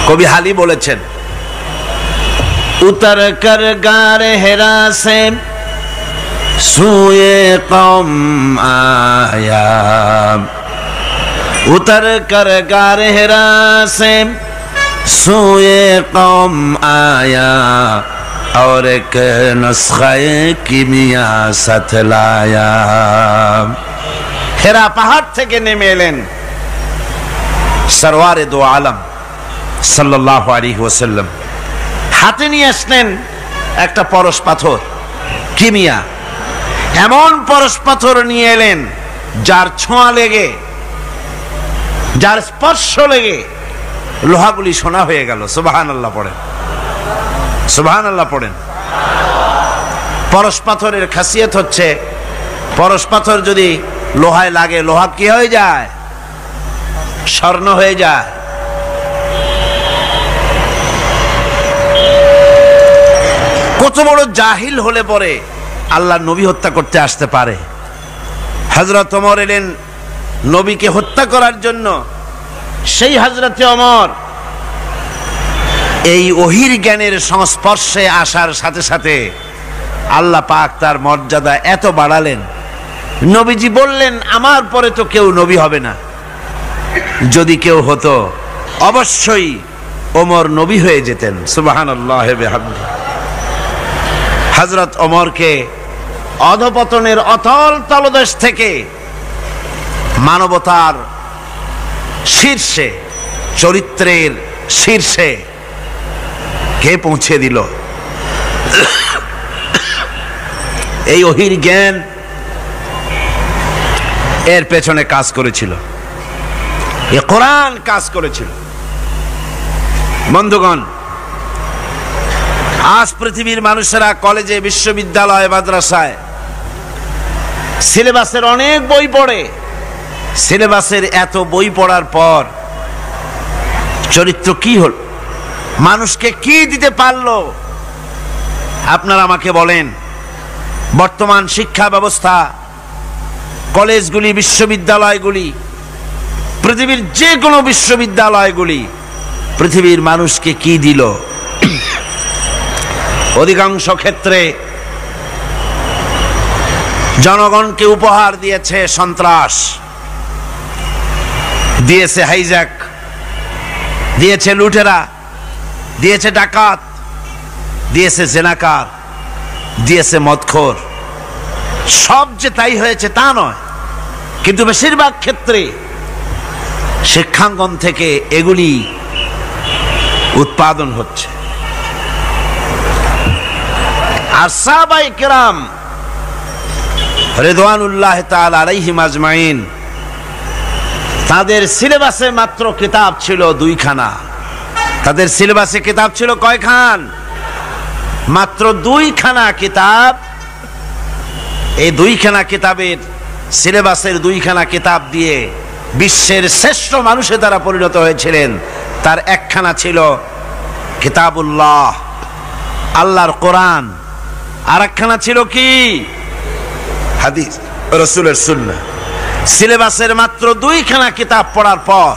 কবি হালি বলেছেন, উতর কর গারে হেরা সে সুয়ে কওম আয়া, উতর কর গারে হেরা সে সুয়ে কওম আয়া, और एक नुस्खे किमिया साथ लाया। হেরা পাহাড় থেকে নেমে এলেন সরওয়ারে দো আলম সাল্লাল্লাহু আলাইহি ওয়াসাল্লাম, হাতে নিয়ে আসলেন একটা পরশ পাথর, কিমিয়া এমন পরশ পাথর নিয়ে এলেন যার ছোঁয়া লেগে, যার স্পর্শ লেগে লোহাগুলি সোনা হয়ে গেল। সুবহানাল্লাহ পড়েন, সুবহানাল্লাহ পড়েন। পরশ পাথরের খাসিয়ত হচ্ছে, পরশ পাথর যদি লোহায় লাগে, লোহা কি হয়ে যায়? স্বর্ণ হয়ে যায়। কত বড় জাহিল হলে পরে আল্লাহ নবী হত্যা করতে আসতে পারে। হযরত ওমর এলেন নবীকে হত্যা করার জন্য। সেই হযরতে ওমর এই ওহীর জ্ঞানের সংস্পর্শে আসার সাথে সাথে আল্লাহ পাক তার মর্যাদা এত বাড়ালেন, নবীজি বললেন আমার পরে তো কেউ নবী হবে না, যদি কেউ হতো অবশ্যই ওমর নবী হয়ে যেতেন। সুবহানাল্লাহ বিহামদি। হযরত ওমরকে অধপতনের অতল তলদেশ থেকে মানবতার শীর্ষে, চরিত্রের শীর্ষে কে পৌঁছে দিল? এই ওহীর জ্ঞান এর পেছনে কাজ করেছিল, এ কোরআন কাজ করেছিল। বন্ধুগণ, আজ পৃথিবীর মানুষেরা কলেজে, বিশ্ববিদ্যালয়, মাদ্রাসায় সিলেবাসের অনেক বই পড়ে। সিলেবাসের এত বই পড়ার পর চরিত্র কি হল? মানুষকে কি দিতে পারলো? আপনারা আমাকে বলেন, বর্তমান শিক্ষা ব্যবস্থা, কলেজগুলি, বিশ্ববিদ্যালয়গুলি, পৃথিবীর যে কোনো বিশ্ববিদ্যালয়গুলি পৃথিবীর মানুষকে কি দিল? অধিকাংশ ক্ষেত্রে জনগণকে উপহার দিয়েছে সন্ত্রাস, দিয়েছে হাইজ্যাক, দিয়েছে লুটেরা, দিয়েছে ডাকাত, দিয়েছে জেনাকার, দিয়েছে মদখোর। সব যে তাই হয়েছে তা নয়, কিন্তু বেশিরভাগ ক্ষেত্রে শিক্ষাঙ্গন থেকে এগুলি উৎপাদন হচ্ছে। আর সাহাবায়ে কেরাম রিদওয়ানুল্লাহ তাআলা আলাইহিম আজমাইন, তাদের সিলেবাসে মাত্র কিতাব ছিল 2 খানা। তাদের সিলেবাসে কিতাব ছিল কয়খান? মাত্র 2 খানা কিতাব। এই 2 খানা কিতাবের, সিলেবাসের 2 খানা কিতাব দিয়ে বিশ্বের শ্রেষ্ঠ মানুষে তারা পরিণত হয়েছিলেন। তার একখানা ছিল কিতাবুল্লাহ, আল্লাহর কোরআন, আর একখানা ছিল কি? হাদিস, রাসূলের সুন্নাহ। সিলেবাসের মাত্র 2 খানা কিতাব পড়ার পর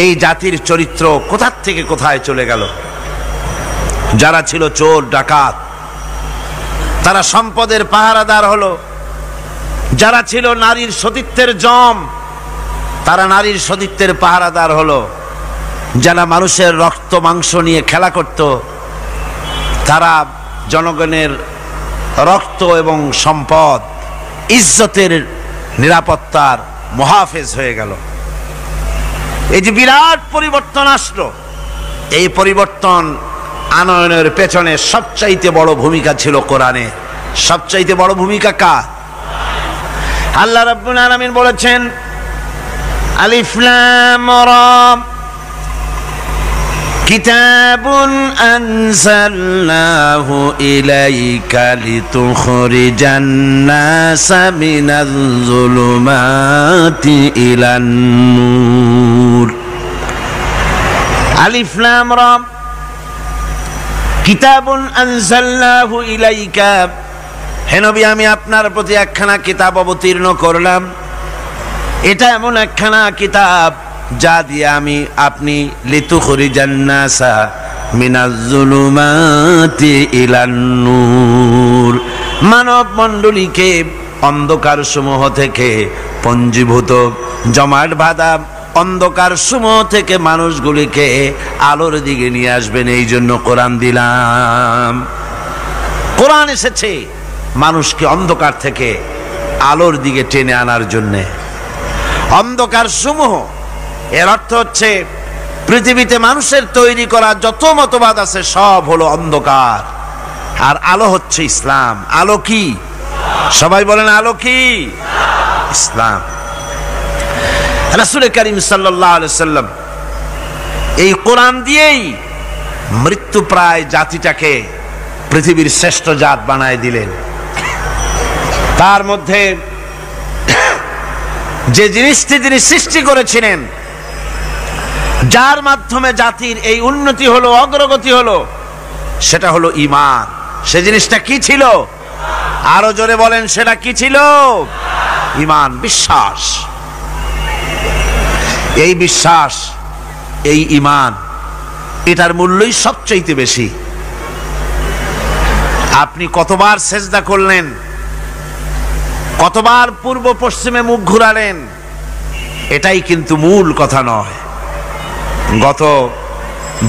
এই জাতির চরিত্র কোথা থেকে কোথায় চলে গেল। যারা ছিল চোর ডাকাত, তারা সম্পদের পাহারাদার হলো। যারা ছিল নারীর সতীত্বের জম, তারা নারীর সতীত্বের পাহারাদার হলো। যারা মানুষের রক্ত মাংস নিয়ে খেলা করত, তারা জনগণের রক্ত এবং সম্পদ, ইজ্জতের, নিরাপত্তার মুহাফেজ হয়ে গেল। এই যে বিরাট পরিবর্তন আসলো, এই পরিবর্তন আনয়নের পেছনে সবচাইতে বড় ভূমিকা ছিল কোরআনের। সবচাইতে বড় ভূমিকা কার? আল্লাহ রাব্বুল আলামিন বলেছেন, আলিফ লাম রা, কিতাবুন আনজালনাহু ইলাইকা লিতুখরিজান নাসা মিনাজ যুলুমাতি ইলান নূর। আলিফ লাম রা, কিতাবুন আনজালনাহু ইলাইকা, হে নবী আমি আপনার প্রতি একখানা কিতাব অবতীর্ণ করলাম। এটা এমন একখানা কিতাব যা দিয়ে আপনি লিতুখরিজান নাসা মিনাজ যুলুমাতি ইলান নূর, মানব মণ্ডলীকে অন্ধকার সমূহ থেকে, পঞ্জীভূত জমাট বাঁধা অন্ধকার সমূহ থেকে মানুষগুলিকে আলোর দিকে নিয়ে আসবেন। এই জন্য কোরআন দিলাম। কোরআন এসেছে মানুষকে অন্ধকার থেকে আলোর দিকে টেনে আনার জন্যে। অন্ধকার সমূহ, এর অর্থ হচ্ছে পৃথিবীতে মানুষের তৈরি করা যত মতবাদ আছে সব হলো অন্ধকার, আর আলো হচ্ছে ইসলাম। আলো কি? সবাই বলেন আলো কি? ইসলাম। রাসূল করিম সাল্লাল্লাহু আলাইহি ওয়াসাল্লাম এই কোরআন দিয়েই মৃত্যু প্রায় জাতিটাকে পৃথিবীর শ্রেষ্ঠ জাত বানায় দিলেন। তার মধ্যে যে জিনিসটি তিনি সৃষ্টি করেছিলেন, যার মাধ্যমে জাতির এই উন্নতি হলো, অগ্রগতি হলো, সেটা হলো ঈমান। সে জিনিসটা কি ছিল? আরো জোরে বলেন, সেটা কি ছিল? ঈমান, বিশ্বাস। এই বিশ্বাস, এই ঈমান, এটার মূল্যই সবচেয়ে বেশি। আপনি কতবার সেজদা করলেন, কতবার পূর্ব পশ্চিমে মুখ ঘুরালেন, এটাই কিন্তু মূল কথা নয়। গত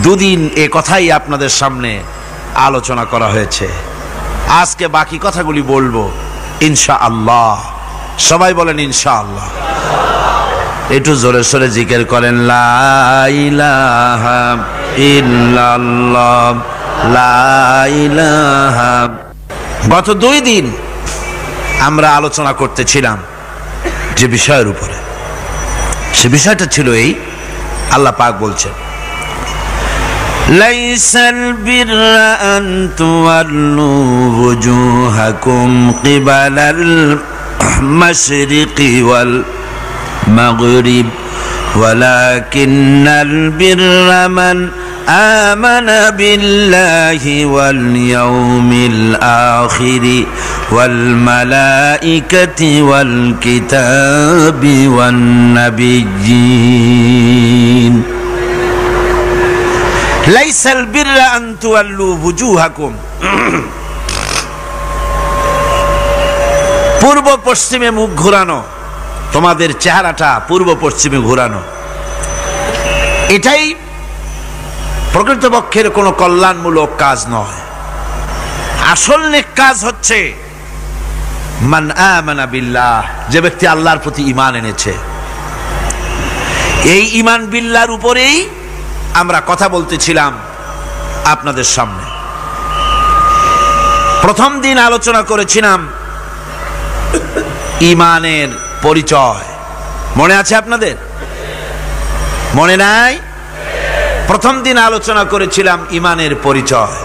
দুদিন এ কথাই আপনাদের সামনে আলোচনা করা হয়েছে। আজকে বাকি কথাগুলি বলবো ইনশাআল্লাহ। সবাই বলেন ইনশাআল্লাহ। একটু জোরে সোরে জিকির করেন, লা ইলাহা ইল্লাল্লাহ, লা ইলাহা। গত 2 দিন আমরা আলোচনা করতেছিলাম যে বিষয়ের উপরে, সে বিষয়টা ছিল এই, আল্লাহ পাক বলছেন, লাইসাল বিররা আন তুওয়াল্লু ওয়ুজুহাকুম কিবালাল মাশরিকি ওয়াল মাগরিব ওয়ালাকিন্নাল বিররা মান আমানা বিল্লাহি ওয়াল ইয়াউমিল আখিরি ওয়াল মালাইকাতি ওয়াল কিতাবি ওয়ান নাবিয়্যিন। লাইসাল বিররা আন তুওয়াল্লু ওয়ুজুহাকুম, পূর্ব পশ্চিমে মুখ ঘোরানো, তোমাদের চেহারাটা পূর্ব পশ্চিমে ঘোরানো, এটাই প্রকৃতপক্ষের কোনো কল্যাণমূলক কাজ নয়। আসল নেক কাজ হচ্ছে মান আমানা বিল্লাহ, যে ব্যক্তি আল্লাহর প্রতি ঈমান এনেছে। এই ঈমান বিল্লাহর উপরেই আমরা কথা বলতেছিলাম আপনাদের সামনে। প্রথম দিন আলোচনা করেছিলাম ঈমানের পরিচয়। মনে আছে আপনাদের? মনে নাই? প্রথম দিন আলোচনা করেছিলাম ঈমানের পরিচয়।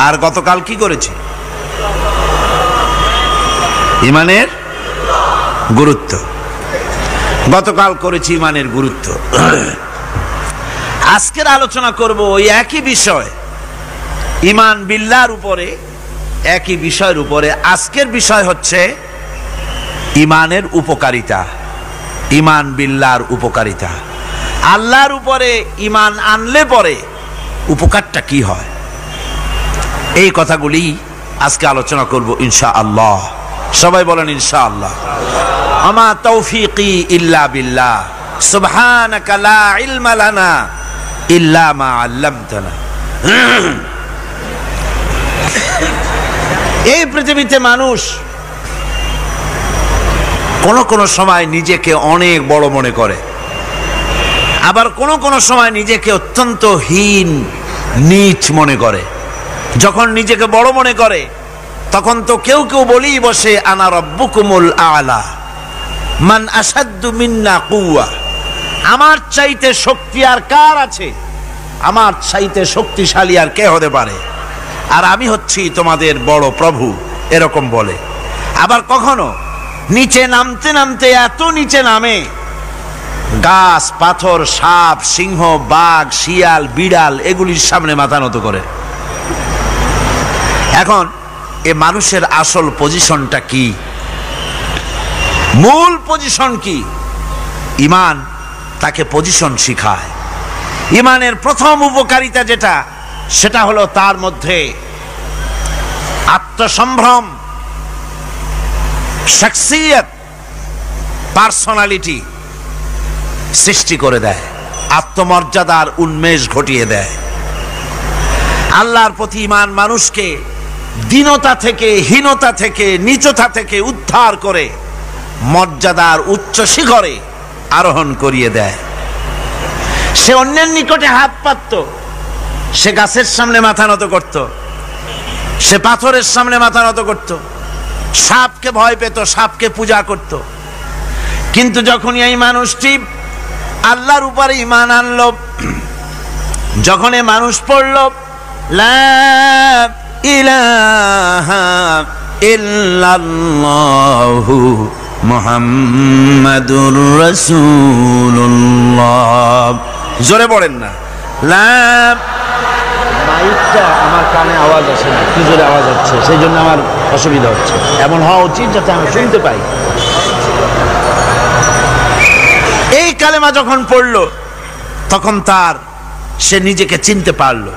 আর গতকাল কি করেছি? ঈমানের গুরুত্ব। গতকাল করেছি ঈমানের গুরুত্ব। আজকের আলোচনা করব ওই একই বিষয়, ঈমান বিল্লাহর উপরে, একই বিষয়ের উপরে। আজকের বিষয় হচ্ছে ঈমানের উপকারিতা, ঈমান বিল্লাহর উপকারিতা। আল্লাহর উপরে ঈমান আনলে পরে উপকারটা কি হয়, এই কথাগুলি আজকে আলোচনা করব ইনশাআল্লাহ। সবাই বলেন ইনশাআল্লাহ। আমা তৌফিকি ইল্লা বিল্লাহ, সুবহানাকা লা ইলমা লানা ইল্লা মা আল্লামতানা। এই পৃথিবীতে মানুষ কোন সময় নিজেকে অনেক বড় মনে করে, আবার কোন সময় নিজেকে অত্যন্ত হীন নীচ মনে করে। যখন নিজেকে বড় মনে করে তখন তো কেউ বলেই বসে আনা রাব্বুকুমুল আলা মান আশাদ্দু মিন্না কুওয়া, আমার চাইতে শক্তি আর কার আছে, আমার চাইতে শক্তিশালী আর কে হতে পারে, আর আমি হচ্ছি তোমাদের বড় প্রভু, এরকম বলে। আবার কখনো নিচে নামতে নামতে এত নিচে নামে, গাছ, পাথর, সাপ, সিংহ, বাঘ, শিয়াল, বিড়াল এগুলির সামনে মাথা নত করে। এখন এ মানুষের আসল পজিশনটা কি? মূল পজিশন কি? ঈমান তাকে পজিশন শিখায়। ঈমানের প্রথম উপকারিতা যেটা, সেটা হলো তার মধ্যে আত্মসম্ভ্রম, শখসিয়ত, পার্সোনালিটি সৃষ্টি করে দেয়, আত্মমর্যাদার উন্মেষ ঘটিয়ে দেয়। আল্লাহর প্রতি ঈমান মানুষকে দীনতা থেকে, হীনতা থেকে, নীচতা থেকে উদ্ধার করে মর্যাদার উচ্চ শিখরে আরোহণ করিয়ে দেয়। সে অন্যের নিকটে হাত পাতত, সে গাছের সামনে মাথা নত করত, সে পাথরের সামনে মাথা নত করত, সাপকে ভয় পেত, সাপকে পূজা করত। কিন্তু যখন এই মানুষটি আল্লাহর উপরে ঈমান আনলো, যখন এই মানুষ পড়ল লা ইলাহা ইল্লাল্লাহু মুহাম্মাদুর রাসূলুল্লাহ, জোরে পড়েন না, লা, মাইকটা আমার কানে আওয়াজ আসে না, কি জোরে আওয়াজ হচ্ছে, সেই জন্য আমার অসুবিধা হচ্ছে। এমন হওয়া উচিত যাতে আমি শুনতে পাই। এই কালেমা যখন পড়ল তখন সে নিজেকে চিনতে পারলো,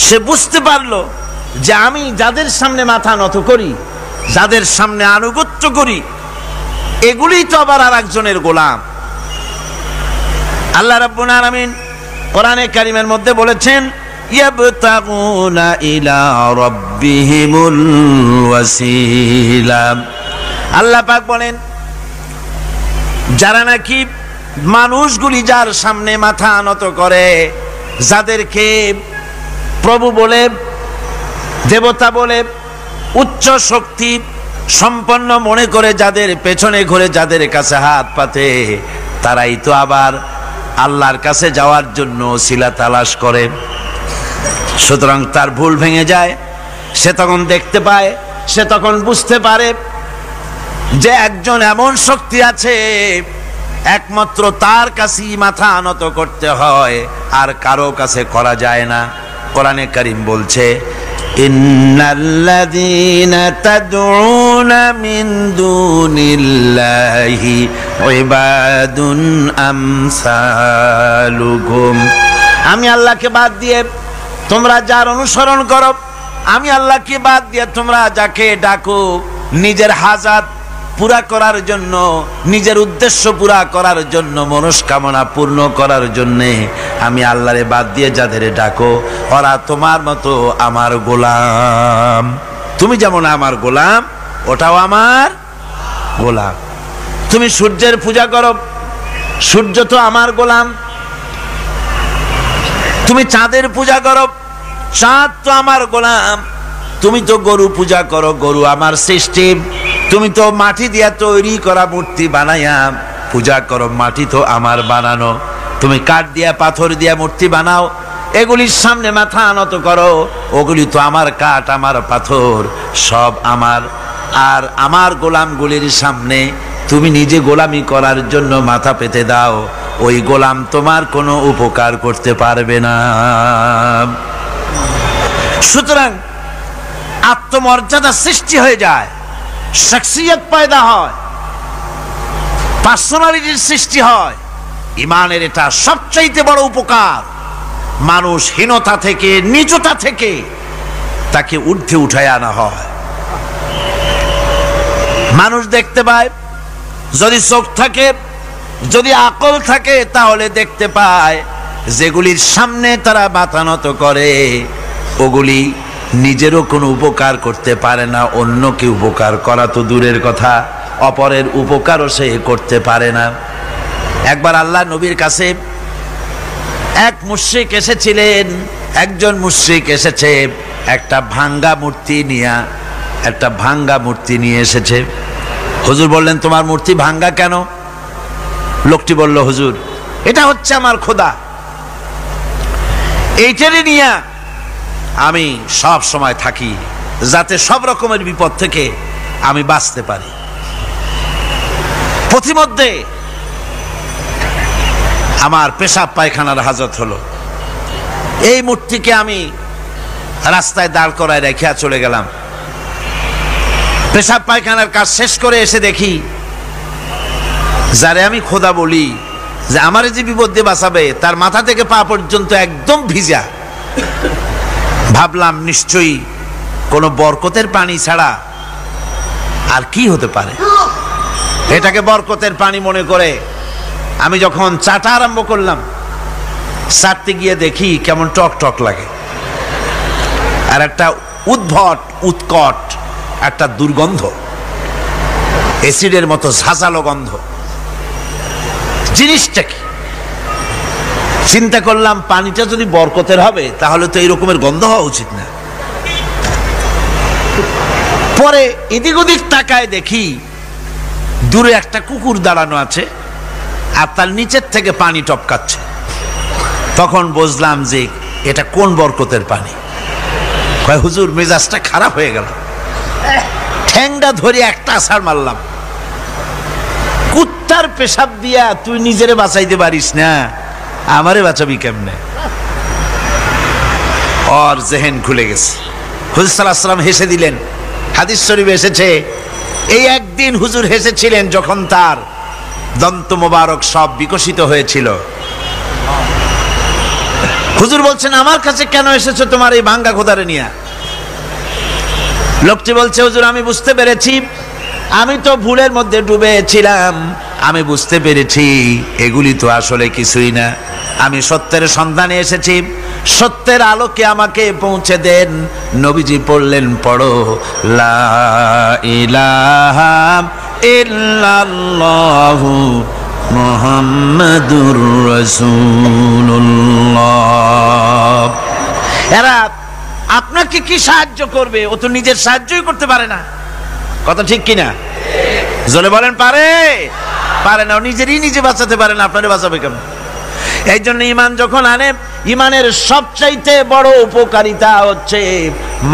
সে বুঝতে পারলো যে আমি যাদের সামনে মাথা নত করি, যাদের সামনে আনুগত্য করি, এগুলি তো আবার আর একজনের গোলাম। আল্লাহ রাব্বুল আলামিন কোরআনে কারীমের মধ্যে বলেছেন ইয়াবতাগুনা ইলা রাব্বিহিমুল ওয়াসিলা। আল্লাহ পাক বলেন যারা নাকি মানুষগুলি যার সামনে মাথা নত করে, যাদেরকে প্রভু বলে, দেবতা বলে, উচ্চ শক্তি সম্পন্ন মনে করে, যাদের পেছনে ঘুরে যাদের কাছে হাত পাতে, তারাই তো আবার আল্লাহর কাছে যাওয়ার জন্য ওসিলা তালাশ করে। সুতরাং তার ভুল ভেঙে যায়, সে তখন দেখতে পায়, সে তখন বুঝতে পারে যে একজন এমন শক্তি আছে, একমাত্র তার কাছেই মাথা নত করতে হয়, আর কারো কাছে করা যায় না। কোরআনে কারীম বলছে ইন্নাল্লাযীনা তাদউনা মিন দুনিল্লাহি ইবাদুন আমসালুকুম। আমি আল্লাহকে বাদ দিয়ে তোমরা যার অনুসরণ করো, আমি আল্লাহকে বাদ দিয়ে তোমরা যাকে ডাকো নিজের হাজাত পুরা করার জন্য, নিজের উদ্দেশ্য পুরা করার জন্য, মনস্কামনা পূর্ণ করার জন্য, আমি আল্লাহরে বাদ দিয়ে যাদের ডাকো, ওরা তোমার মতো আমার গোলাম। তুমি যেমন আমার গোলাম, ওটাও আমার গোলাম। তুমি সূর্যের পূজা করো, সূর্য তো আমার গোলাম। তুমি চাঁদের পূজা করো, চাঁদ তো আমার গোলাম। তুমি তো গরু পূজা করো, গরু আমার সৃষ্টি। তুমি তো মাটি দিয়া তৈরি করা মূর্তি বানাইয়া পূজা করো, মাটি তো আমার বানানো। তুমি কাঠ দিয়া পাথর দিয়া মূর্তি বানাও, এগুলির সামনে মাথা নত করো, ওগুলি তো আমার কাঠ আমার পাথর সব আমার। আর আমার গোলামগুলির সামনে তুমি নিজে গোলামি করার জন্য মাথা পেতে দাও, ওই গোলাম তোমার কোনো উপকার করতে পারবে না। সুতরাং আত্মমর্যাদা সৃষ্টি হয়ে যায়, শখসিয়ত পয়দা হয়, পার্সোনালিটির সৃষ্টি হয়। ইমানের এটা সবচাইতে বড় উপকার। মানুষ হীনতা থেকে, নীচতা থেকে তাকে ঊর্ধ্বে উঠায় আনা হয়। মানুষ দেখতে পায়, যদি চোখ থাকে, যদি আকল থাকে, তাহলে দেখতে পায় যেগুলির সামনে তারা মাথা নত করে, ওগুলি নিজেরও কোনো উপকার করতে পারে না, অন্যকে উপকার করা তো দূরের কথা, অপরের উপকারও সে করতে পারে না। একবার আল্লাহ নবীর কাছে এক মুশরিক এসেছিলেন। একজন মুশরিক এসেছে একটা ভাঙ্গা মূর্তি নিয়ে এসেছে। হুজুর বললেন তোমার মূর্তি ভাঙ্গা কেন? লোকটি বলল হুজুর এটা হচ্ছে আমার খোদা, এইটারই নিয়ে আমি সব সময় থাকি, যাতে সব রকমের বিপদ থেকে আমি বাঁচতে পারি। প্রতিমধ্যে আমার পেশাব পায়খানার হাজত হলো, এই মূর্তিকে আমি রাস্তায় দাঁড় করায় রেখে চলে গেলাম। পেশাব পায়খানার কাজ শেষ করে এসে দেখি যারে আমি খোদা বলি, যে আমার যে বিপদ দিয়ে বাঁচাবে, তার মাথা থেকে পা পর্যন্ত একদম ভিজা। ভাবলাম নিশ্চয়ই কোনো বরকতের পানি ছাড়া আর কি হতে পারে। এটাকে বরকতের পানি মনে করে আমি যখন চাটা আরম্ভ করলাম, চাটতে গিয়ে দেখি কেমন টক টক লাগে, আর একটা উদ্ভট উৎকট একটা দুর্গন্ধ, অ্যাসিডের মতো ঝাঁঝালো গন্ধ। জিনিসটা কি? চিন্তা করলাম পানিটা যদি বরকতের হবে তাহলে তো এই রকমের গন্ধ হওয়া উচিত না। পরে এদিক ওদিক তাকায় দেখি দূরে একটা কুকুর দাঁড়ানো আছে আর তার নিচের থেকে পানি টপকাচ্ছে। তখন বুঝলাম যে এটা কোন বরকতের পানি। কয় হুজুর মেজাজটা খারাপ হয়ে গেল, ঠ্যাংটা ধরে একটা আছাড় মারলাম। কুত্তার পেশাব দিয়া তুই নিজেরে বাঁচাইতে পারিস না, আমারে বাঁচাবি কেমনে? ওর জেহেন খুলে গেছে। হুজুর সাল্লাল্লাহু আলাইহি ওয়াসাল্লাম হেসে দিলেন। হাদিস শরীফে এসেছে এই একদিন হুজুর হেসেছিলেন যখন তার দন্ত মোবারক সব বিকশিত হয়েছিল। হুজুর বলছেন আমার কাছে কেন এসেছো তোমার এই ভাঙ্গা খোদারে নিয়ে? লোকটি বলছে হুজুর আমি বুঝতে পেরেছি, আমি তো ভুলের মধ্যে ডুবেছিলাম, আমি বুঝতে পেরেছি এগুলি তো আসলে কিছুই না, আমি সত্যের সন্ধানে এসেছি, সত্যের আলোকে আমাকে পৌঁছে দেন। নবীজি পড়লেন পড়ো লা ইলাহা ইল্লাল্লাহু মুহাম্মাদুর রাসূলুল্লাহ। এরা আপনাকে কি সাহায্য করবে? ও তো নিজের সাহায্যই করতে পারে না। কথা ঠিক কিনা? জোরে বলেন পারে? পারে না, নিজেরই নিজে বাঁচাতে পারে না, আপনারে বাঁচাবে কেমন? এই জন্য ঈমান যখন আনে, ঈমানের সবচাইতে বড় উপকারিতা হচ্ছে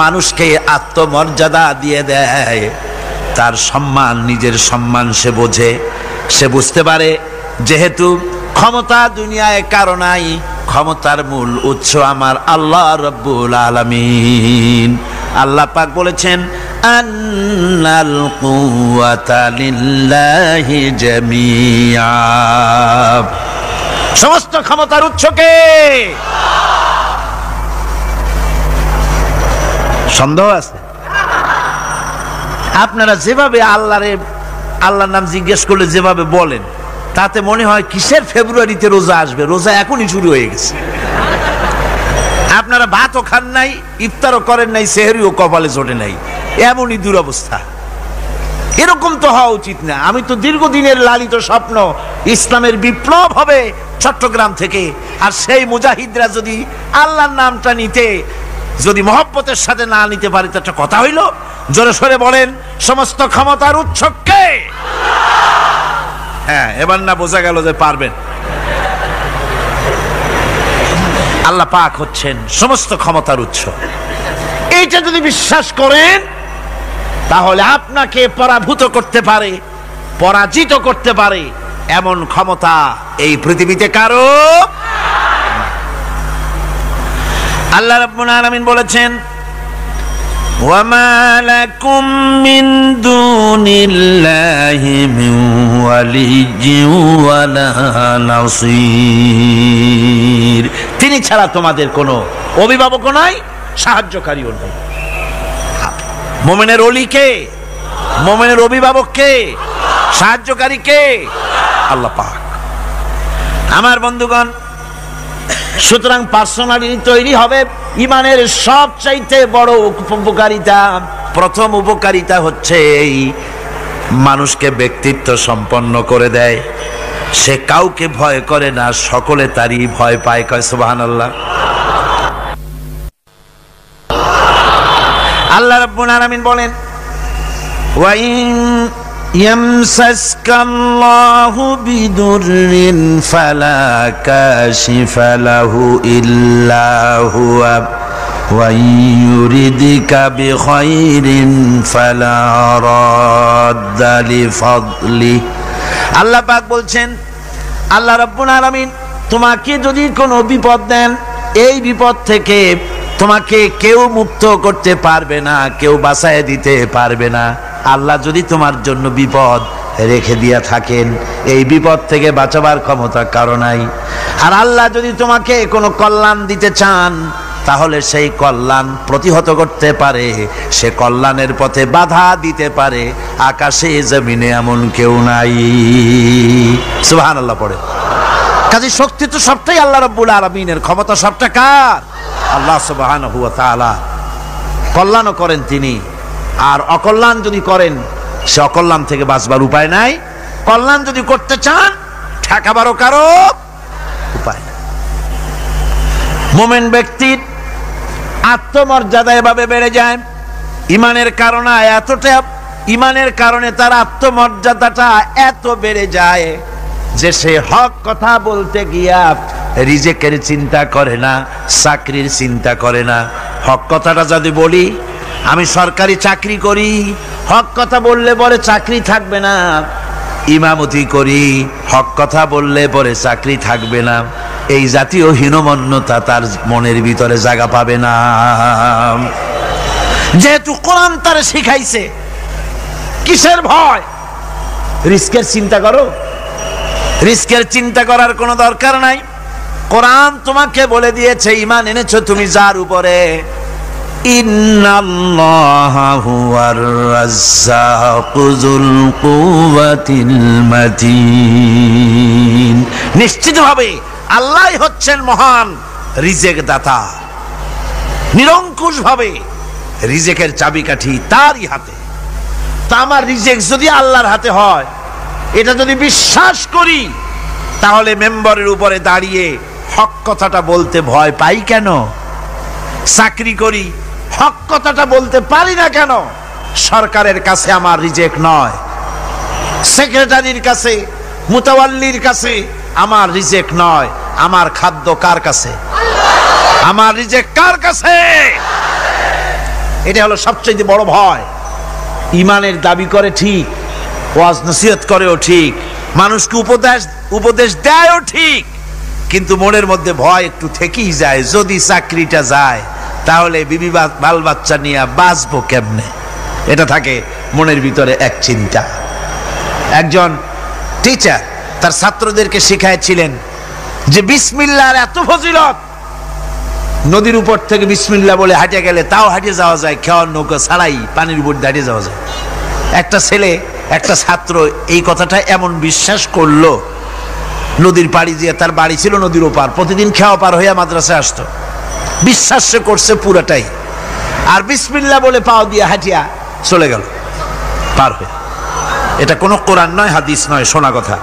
মানুষকে আত্মমর্যাদা দিয়ে দেয়। তার সম্মান, নিজের সম্মান সে বোঝে, সে বুঝতে পারে যেহেতু ক্ষমতা দুনিয়ায় কারো নাই, ক্ষমতার মূল উৎস আমার আল্লাহ রাব্বুল আলামিন। আল্লাহ পাক বলেছেন আন্নাল কুওয়াতা লিল্লাহি জামিআ, সমস্ত ক্ষমতার উৎস কে? সন্দেহ আছে? আপনারা যেভাবে আল্লাহর নাম জিজ্ঞেস করলে যেভাবে বলেন, তাতে মনে হয় কিসের ফেব্রুয়ারিতে রোজা আসবে, রোজা এখনই শুরু হয়ে গেছে। আপনারা ভাতও খান নাই, ইফতারও করেন নাই, সেহরিও কপালে চটে নাই, এমনই দুরবস্থা। এরকম তো হওয়া উচিত না। আমি তো দীর্ঘদিনের লালিত স্বপ্ন ইসলামের বিপ্লব হবে চট্টগ্রাম থেকে, আর সেই মুজাহিদরা যদি আল্লাহর নামটা নিতে, যদি মহব্বতের সাথে না নিতে পারে, তো একটা কথা হইল। জোরে সরে বলেন সমস্ত ক্ষমতার উৎস কে? হ্যাঁ, এবার না বোঝা গেল যে পারবেন। আল্লাহ পাক হচ্ছেন সমস্ত ক্ষমতার উৎস। এইটা যদি বিশ্বাস করেন তাহলে আপনাকে পরাভূত করতে পারে, পরাজিত করতে পারে এমন ক্ষমতা এই পৃথিবীতে কারো। আল্লাহ রাব্বুল আলামিন বলেছেন ওয়ামা লাকুম মিন দুনিল্লাহি মিন ওয়ালিয়্যিন ওয়ালা নাসীর, তিনি ছাড়া তোমাদের কোনো অভিভাবকও নাই, সাহায্যকারীও নাই। মুমিনের ওলি কে? মুমিনের অভিভাবক কে? সাহায্যকারী কে? আল্লাহ পাক। আমার বন্ধুগণ, সুতরাং পার্সোনালিটি তৈরি হবে ঈমানের সবচাইতে বড় উপকারিতা। প্রথম উপকারিতা হচ্ছে এই মানুষকে ব্যক্তিত্ব সম্পন্ন করে দেয়। সে কাউকে ভয় করে না, সকলে তারই ভয় পায়। কয় সুবহানাল্লাহ। আল্লাহ রাব্বুল আলামিন বলেন ওয়া ইন ইয়ামসাসকাল্লাহু বিদুররিন ফালা কাশিফা লাহু ইল্লা হুয়া ওয়া ইউরিদিকা বিখাইরিন ফালা রাদ্দা লিফাদলি। আল্লাহ পাক বলছেন, আল্লাহ রাব্বুল আলামিন তোমাকে যদি কোনো বিপদ দেন, এই বিপদ থেকে তোমাকে কেউ মুক্ত করতে পারবে না, কেউ বাঁচায় দিতে পারবে না। আল্লাহ যদি তোমার জন্য বিপদ রেখে দিয়া থাকেন, এই বিপদ থেকে বাঁচাবার ক্ষমতা কারো নাই। আর আল্লাহ যদি তোমাকে কোনো কল্যাণ দিতে চান, তাহলে সেই কল্যাণ প্রতিহত করতে পারে, সে কল্যাণের পথে বাধা দিতে পারে। আকাশে জমিনে এমন কেউ নাই। সুবহানাল্লাহ পড়ে। কাজে শক্তি তো সবটাই আল্লাহ রাব্বুল আলামিনের, ক্ষমতা সবটা কার? আল্লাহ সুবহানাহু ওয়া তাআলা। কল্যাণও করেন তিনি, আর অকল্যাণ যদি করেন, সে অকল্যাণ থেকে বাঁচবার উপায় নাই। কল্যাণ যদি করতে চান, ঠেকাবারও কারো উপায় নাই। মুমিন ব্যক্তির আত্মমর্যাদা এভাবে বেড়ে যায় ইমানের কারণে। ইমানের কারণে তার আত্মমর্যাদাটা এত বেড়ে যায় যে সে হক কথা বলতে গিয়া রিজেকের চিন্তা করে না, চাকরির চিন্তা করে না। হক কথাটা যদি বলি, আমি সরকারি চাকরি করি, হক কথা বললে পরে চাকরি থাকবে না। ইমামতি করি, হক কথা বললে পরে চাকরি থাকবে না। এই জাতীয় হীনমন্যতা তার মনের ভিতরে জায়গা পাবে না, যেহেতু কোরআন তার শিখাইছে। কিসের ভয়? রিস্কের চিন্তা করো। রিস্কের চিন্তা করার কোনো দরকার নাই। কোরআন তোমাকে বলে দিয়েছে, ঈমান এনেছো তুমি যার উপরে, ইন্নাল্লাহা হুয়ার রাজ্জাকু যুল কুওয়াতিল মাতিন। নিশ্চিতভাবে আল্লাহই হচ্ছেন মহান রিজেক দাতা। নিরঙ্কুশ ভাবে রিজেকের চাবিকাঠি তারই হাতে। তা আমার রিজেক যদি আল্লাহর হাতে হয়, এটা যদি বিশ্বাস করি, তাহলে মেম্বারের উপরে দাঁড়িয়ে হক কথাটা বলতে ভয় পাই কেন? চাকরি করি, হক কথাটা বলতে পারি না কেন? সরকারের কাছে আমার রিজেক নয়, সেক্রেটারির কাছে, মুতাওয়াল্লির কাছে আমার রিজেক নয়। আমার খাদ্য কার কাছে? আমার রিজেক কার কাছে? এটা হলো সবচেয়ে বড় ভয়। ইমানের দাবি করে ঠিক, ওয়াজ নসিহত করেও ঠিক, মানুষকে উপদেশ দেয়ও ঠিক, কিন্তু মনের মধ্যে ভয় একটু থেকেই যায়। যদি চাকরিটা যায়, তাহলে বিবি বাল বাচ্চা নিয়ে বাঁচবো কেমনে? এটা থাকে মনের ভিতরে এক চিন্তা। একজন টিচার তার ছাত্রদেরকে শিখাইছিলেন যে বিসমিল্লাহর এত ফজিলত, নদীর উপর থেকে বিসমিল্লাহ বলে হাঁটে গেলে তাও হাঁটে যাওয়া যায়, খেওয়ার নৌকা ছাড়াই পানির উপর হাঁটে যাওয়া যায়। একটা ছাত্র এই কথাটা এমন বিশ্বাস করলো, নদীর পাড়ি দিয়ে, তার বাড়ি ছিল নদীর ওপার, প্রতিদিন খেওয়া পার হইয়া মাদ্রাসায় আসতো। বিশ্বাস সে করছে পুরাটাই, আর বিসমিল্লাহ বলে পাও দিয়ে হাঁটিয়া চলে গেল পার হয়ে। এটা কোনো কোরআন নয়, হাদিস নয়, শোনা কথা।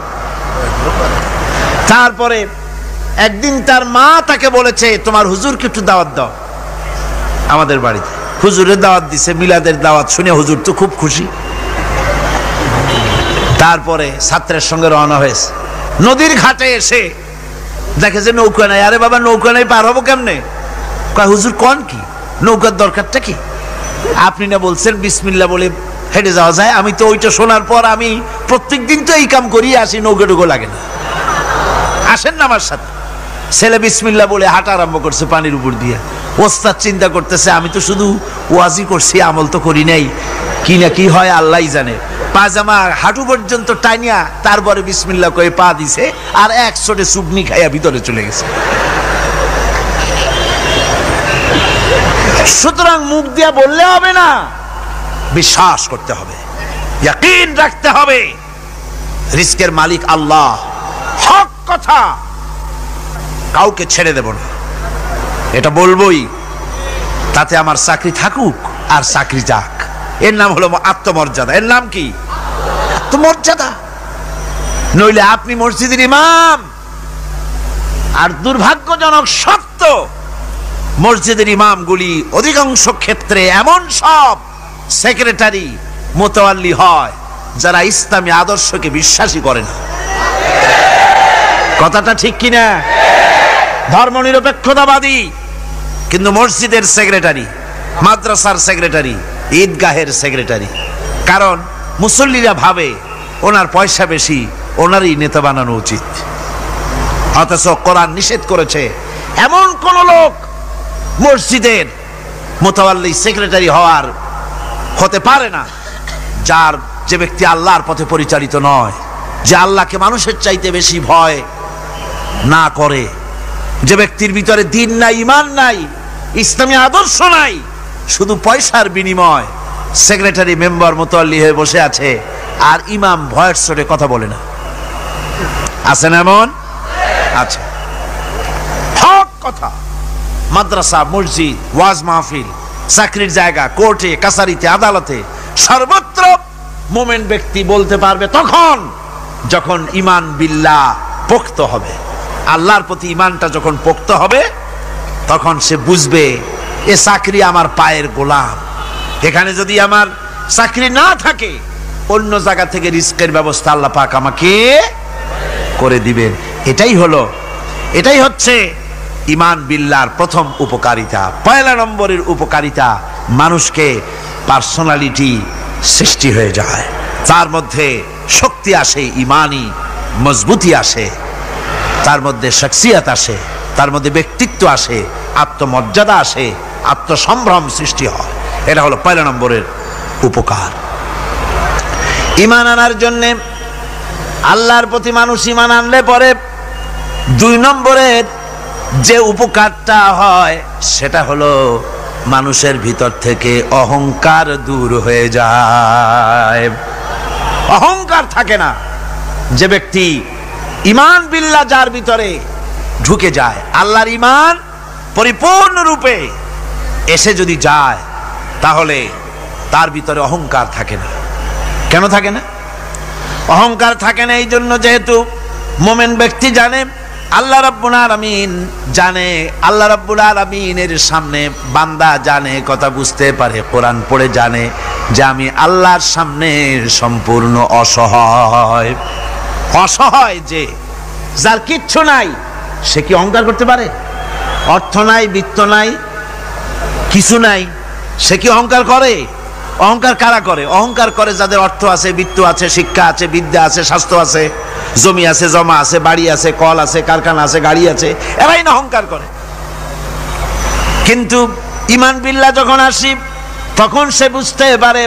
তারপরে একদিন তার মা তাকে বলেছে, তোমার হুজুরকে একটু দাওয়াত দাও আমাদের বাড়িতে। হুজুরের দাওয়াত দিছে, মিলাদের দাওয়াত শুনে হুজুর তো খুব খুশি। তারপরে ছাত্রের সঙ্গে রওনা হয়েছে। নদীর ঘাটে এসে দেখে যে নৌকা নাই। আরে বাবা, নৌকা নাই, পার হবো কেমনে? কয় হুজুর কোন কি, নৌকার দরকারটা কি? আপনি না বলছেন বিসমিল্লাহ বলে হেঁটে যাওয়া যায়। আমি তো ওইটা শোনার পর আমি প্রত্যেকদিন তো এই কাম করি আসি, নৌকা টুকু লাগে না। আসেন না আমার সাথে। ছেলে বিসমিল্লাহ বলে হাঁটা আরম্ভ করছে পানির উপর দিয়ে। ওস্তাদ চিন্তা করতেছে, আমি তো শুধু ওয়াজি করছি, আমল তো করি নাই, কি না কি হয় আল্লাহই জানে। পাজামা হাঁটু পর্যন্ত টাইনিয়া তারপরে বিসমিল্লাহ কয়ে পা দিছে, আর এক ছোটে চুবনি খাইয়া ভিতরে চলে গেছে। সুতরাং মুখ দিয়া বললে হবে না, বিশ্বাস করতে হবে, ইয়াকিন রাখতে হবে রিস্কের মালিক আল্লাহ। হক কথা কাউকে ছেড়ে দেব না, এটা বলবোই, তাতে আমার চাকরি থাকুক আর চাকরি যাক। এর নাম হলো আত্মমর্যাদা। এর নাম কি? আত্মমর্যাদা। নইলে আপনি মসজিদের ইমাম, আর দুর্ভাগ্যজনক সত্য, মসজিদের ইমামগুলি অধিকাংশ ক্ষেত্রে এমন সব সেক্রেটারি মুতাওয়াল্লি হয় যারা ইসলামী আদর্শকে বিশ্বাসই করে না। কথাটা ঠিক কিনা? ধর্মনিরপেক্ষতাবাদী, কিন্তু মসজিদের সেক্রেটারি, মাদ্রাসার সেক্রেটারি, ঈদগাহের সেক্রেটারি। কারণ মুসল্লিরা ভাবে ওনার পয়সা বেশি, ওনারই নেতা বানানো উচিত। অথচ কোরআন নিষেধ করেছে এমন কোন লোক মসজিদের মুতাওয়াল্লি সেক্রেটারি হতে পারে না যে ব্যক্তি আল্লাহর পথে পরিচালিত নয়, যে আল্লাহকে মানুষের চাইতে বেশি ভয় না করে, যে ব্যক্তির ভিতরে দ্বীন নাই, ঈমান নাই, ইসলামী আদর্শ নাই, শুধু পয়সার বিনিময় সেক্রেটারি মেম্বার মুতাওয়াল্লি হয়ে বসে আছে, আর ইমাম ভয়ের স্বরে কথা বলে না। আছে না এমন? আছে। হক কথা মাদ্রাসা, মসজিদ, ওয়াজ মাহফিল, চাকরির জায়গা, কোর্টে, কাছারিতে, আদালতে, সর্বত্র মুমিন ব্যক্তি বলতে পারবে তখন যখন ঈমান বিল্লাহ পোক্ত হবে। আল্লাহর প্রতি ঈমানটা যখন পোক্ত হবে, তখন সে বুঝবে এ চাকরি আমার পায়ের গোলাম, এখানে যদি আমার চাকরি না থাকে অন্য জায়গা থেকে রিস্কের ব্যবস্থা আল্লাহ পাক আমাকে করে দিবেন। এটাই হচ্ছে ঈমান বিল্লাহর প্রথম উপকারিতা। পয়লা নম্বরের উপকারিতা, মানুষকে পার্সোনালিটি সৃষ্টি হয়ে যায়, তার মধ্যে শক্তি আসে, ঈমানি মজবুতি আসে, তার মধ্যে শখসিয়ত আসে, তার মধ্যে ব্যক্তিত্ব আসে, আত্মমর্যাদা আসে, আত্মসম্ভ্রম সৃষ্টি হয়। এটা হলো পয়লা নম্বরের উপকার। ঈমান আনার জন্যে, আল্লাহর প্রতি মানুষ ঈমান আনলে পরে 2 নম্বরের যে উপকারটা হয় সেটা হলো মানুষের ভিতর থেকে অহংকার দূর হয়ে যায়, অহংকার থাকে না। যে ব্যক্তি ঈমান বিল্লাহ যার ভিতরে ঢুকে যায়, আল্লাহর ঈমান পরিপূর্ণরূপে এসে যদি যায়, তাহলে তার ভিতরে অহংকার থাকে না। কেন থাকে না? অহংকার থাকে না এই জন্য, যেহেতু মুমিন ব্যক্তি জানে আল্লাহ রাব্বুল আলামিন জানে, আল্লাহ রাব্বুল আলামিনের সামনে বান্দা জানে, কথা বুঝতে পারে, কোরআন পড়ে জানে যে আমি আল্লাহর সামনে সম্পূর্ণ অসহায়। অসহায় যে যার কিচ্ছু নাই, সে কি অহংকার করতে পারে? অর্থ নাই, বিত্ত নাই, কিছু নাই, সে কি অহংকার করে? অহংকার কারা করে? অহংকার করে যাদের অর্থ আছে, বিত্ত আছে, শিক্ষা আছে, বিদ্যা আছে, স্বাস্থ্য আছে, জমি আছে, জমা আছে, বাড়ি আছে, কল আছে, কারখানা আছে, গাড়ি আছে, এরাই না অহংকার করে। কিন্তু ঈমান বিল্লাহ যখন আসি, তখন সে বুঝতে পারে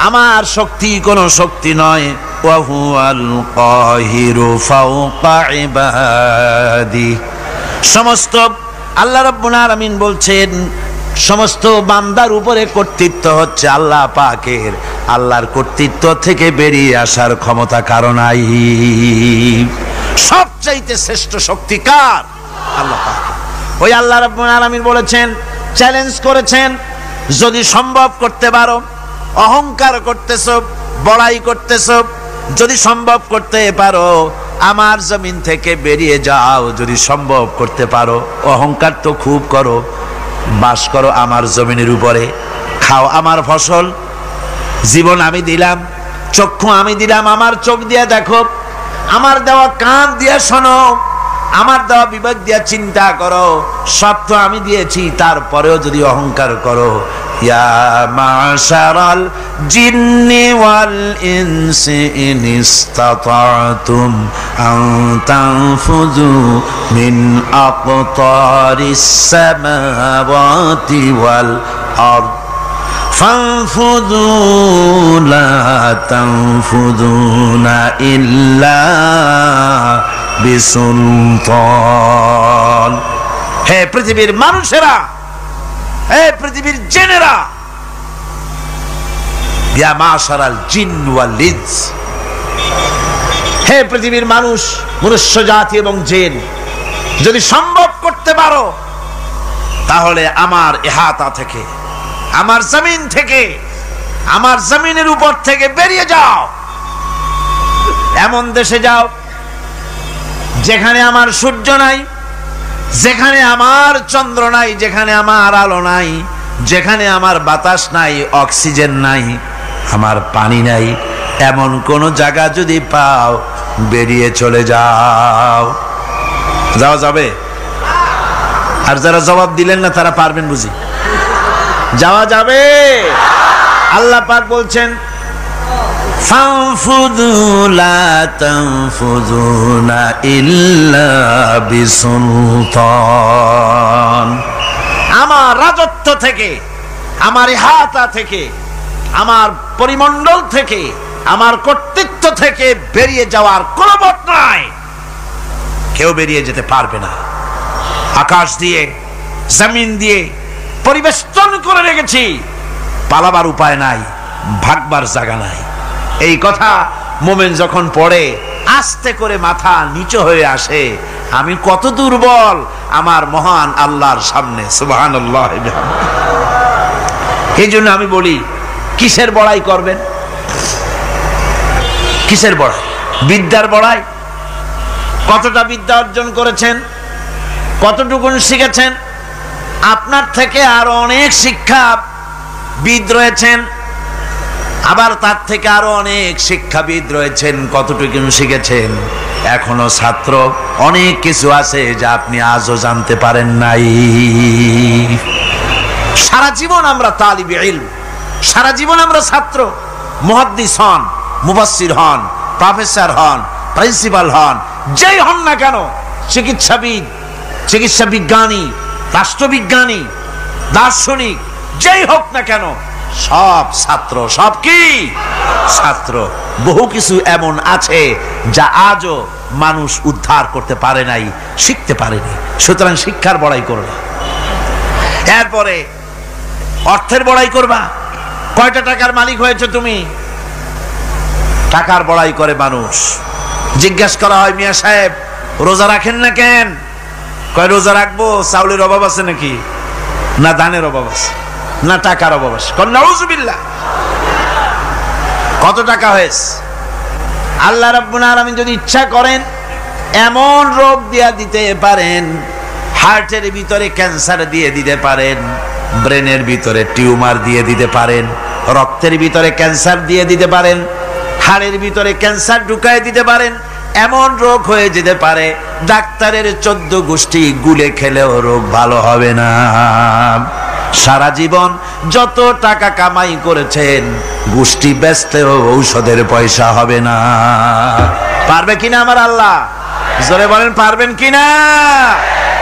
আমার শক্তি কোনো শক্তি নয়, ওয়া হুয়াল কাহিরু ফাওকা ইবাদি। সমস্ত আল্লাহ রাব্বুল আলামিন বলছেন সমস্ত বান্দার উপরে কর্তৃত্ব হচ্ছে আল্লাহ পাকের। আল্লাহর কর্তৃত্ব থেকে বেরিয়ে আসার ক্ষমতা কারো নাই। সবচাইতে শ্রেষ্ঠ শক্তি কার? আল্লাহ পাক। ওই আল্লাহ রাব্বুল আলামিন বলেছেন, চ্যালেঞ্জ করেছেন, যদি সম্ভব করতে পারো, অহংকার করতেছ, বড়াই করতেছ, যদি সম্ভব করতে পারো আমার জমিন থেকে বেরিয়ে যাও, যদি সম্ভব করতে পারো। অহংকার তো খুব করো, বাস করো আমার জমিনের উপরে, খাও আমার ফসল, জীবন আমি দিলাম, চক্ষু আমি দিলাম, আমার চোখ দিয়ে দেখো, আমার দেওয়া কান দিয়ে শোনো, আমার দেওয়া বিবেক দিয়ে চিন্তা করো, সব তো আমি দিয়েছি, তারপরেও যদি অহংকার করো। ইয়া মাশারাল জিন্নি ওয়াল ইনসি ইন ইসতাতাতুম আন তানফুযু মিন আকতারিস সামাওয়াতি ওয়াল আরদ ফানফুযু লা তানফুযুনা ইল্লা বিসুলতান। হে পৃথিবীর মানুষেরা, হে পৃথিবীর জিনেরা, ইয়া মাশারাল জিন ওয়াল ইনস, হে পৃথিবীর মানুষ, মনুষ্য জাতি এবং জিন, যদি সম্ভব করতে পারো তাহলে আমার ইহাতা থেকে, আমার জমিন থেকে, আমার জমিনের উপর থেকে বেরিয়ে যাও। এমন দেশে যাও যেখানে আমার সূর্য নাই, যেখানে আমার চন্দ্র নাই, যেখানে আমার আলো নাই, যেখানে আমার বাতাস নাই, অক্সিজেন নাই, আমার পানি নাই, এমন কোন জায়গা যদি পাও বেরিয়ে চলে যাও। যাওয়া যাবে? আর যারা জবাব দিলেন না তারা পারবেন বুঝি? যাওয়া যাবে। আল্লাহ পাক বলছেন ফানফুযু লা তানফুযুনা ইল্লা বিসুলতান। আমার রাজত্ব থেকে, আমার ইহাতা থেকে, আমার পরিমণ্ডল থেকে, আমার কর্তৃত্ব থেকে বেরিয়ে যাওয়ার কোন পথ নাই। কেউ বেরিয়ে যেতে পারবে না। আকাশ দিয়ে, জমিন দিয়ে পরিবেষ্টন করে রেখেছি, পালাবার উপায় নাই, ভাগবার জায়গা নাই। এই কথা মোমেন যখন পড়ে আস্তে করে মাথা নিচু হয়ে আসে, আমি কত দুর্বল আমার মহান আল্লাহর সামনে। সুবহানাল্লাহ। এই জন্য আমি বলি, কিসের বড়াই করবেন? কিসের বড়াই? বিদ্যার বড়াই। কতটা বিদ্যা অর্জন করেছেন, কতটুকুন শিখেছেন, আপনার থেকে আরো অনেক শিক্ষাবিদ রয়েছেন, আবার তার থেকে আরো অনেক শিক্ষাবিদ রয়েছেন। কতটুকু শিখেছেন? এখনো ছাত্র, অনেক কিছু আছে যা আপনি আজও জানতে পারেন নাই। সারা জীবন আমরা তালিবে ইলম, সারা জীবন আমরা ছাত্র। মুহাদ্দিস হন, মুফাসসির হন, প্রফেসর হন, প্রিন্সিপাল হন, যেই হন না কেন, চিকিৎসাবিদ, চিকিৎসা বিজ্ঞানী, রাষ্ট্রবিজ্ঞানী, দার্শনিক, যেই হোক না কেন, সব ছাত্র। সব কি? ছাত্র। বহু কিছু এমন আছে যা আজও মানুষ উদ্ধার করতে পারে নাই, শিখতে পারেনি। সুতরাং শিক্ষার বড়াই করো। এরপরে অর্থের বড়াই করবা। কয়টা টাকার মালিক হয়েছে তুমি? টাকার বড়াই করে মানুষ। জিজ্ঞেস করা হয়, মিয়া সাহেব রোজা রাখেন না কেন? কয় রোজা রাখবো, চাউলের অভাব আছে নাকি? না ধানের অভাব আছে, না টাকার অভাব আছে। নাউজুবিল্লাহ। কত টাকা হয়েছে? আল্লাহ রাব্বুল আলামিন যদি ইচ্ছা করেন এমন রোগ দিয়া দিতে পারেন, হার্টের ভিতরে ক্যান্সার দিয়ে দিতে পারেন, ব্রেনের ভিতরে টিউমার দিয়ে দিতে পারেন, রক্তের ভিতরে ক্যান্সার দিয়ে দিতে পারেন, হাড়ের ভিতরে ক্যান্সার ঢুকায় দিতে পারেন। এমন রোগ হয়ে যেতে পারে ডাক্তারের 14 গোষ্ঠী গুলে খেলেও রোগ ভালো হবে না। সারা জীবন যত টাকা কামাই করেছেন, গোষ্ঠী বেচতেও ঔষধের পয়সা হবে না। পারবে কিনা আমার আল্লাহ? জোরে বলেন, পারবেন কিনা?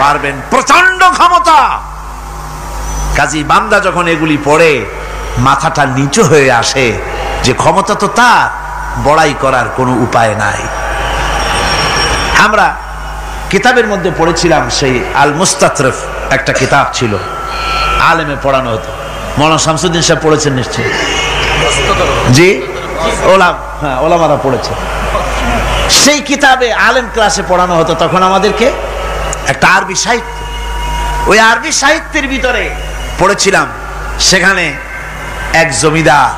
পারবেন। প্রচন্ড ক্ষমতা। কাজী বান্দা যখন এগুলি পড়ে মাথাটা নিচু হয়ে আসে যে ক্ষমতা তো তার, বড়াই করার কোনো উপায় নাই। আমরা কিতাবের মধ্যে পড়েছিলাম, সেই আল মুস্তাতরফ একটা কিতাব ছিল, আলেমে পড়ানো হতো। মৌলানা শামসুদ্দিন সাহেব পড়েছেন নিশ্চয়ই? জি, ওলামারা পড়েছে। সেই কিতাবে আলেম ক্লাসে পড়ানো হতো তখন আমাদেরকে একটা আরবি সাহিত্য। ওই আরবি সাহিত্যের ভিতরে পড়েছিলাম, সেখানে এক জমিদার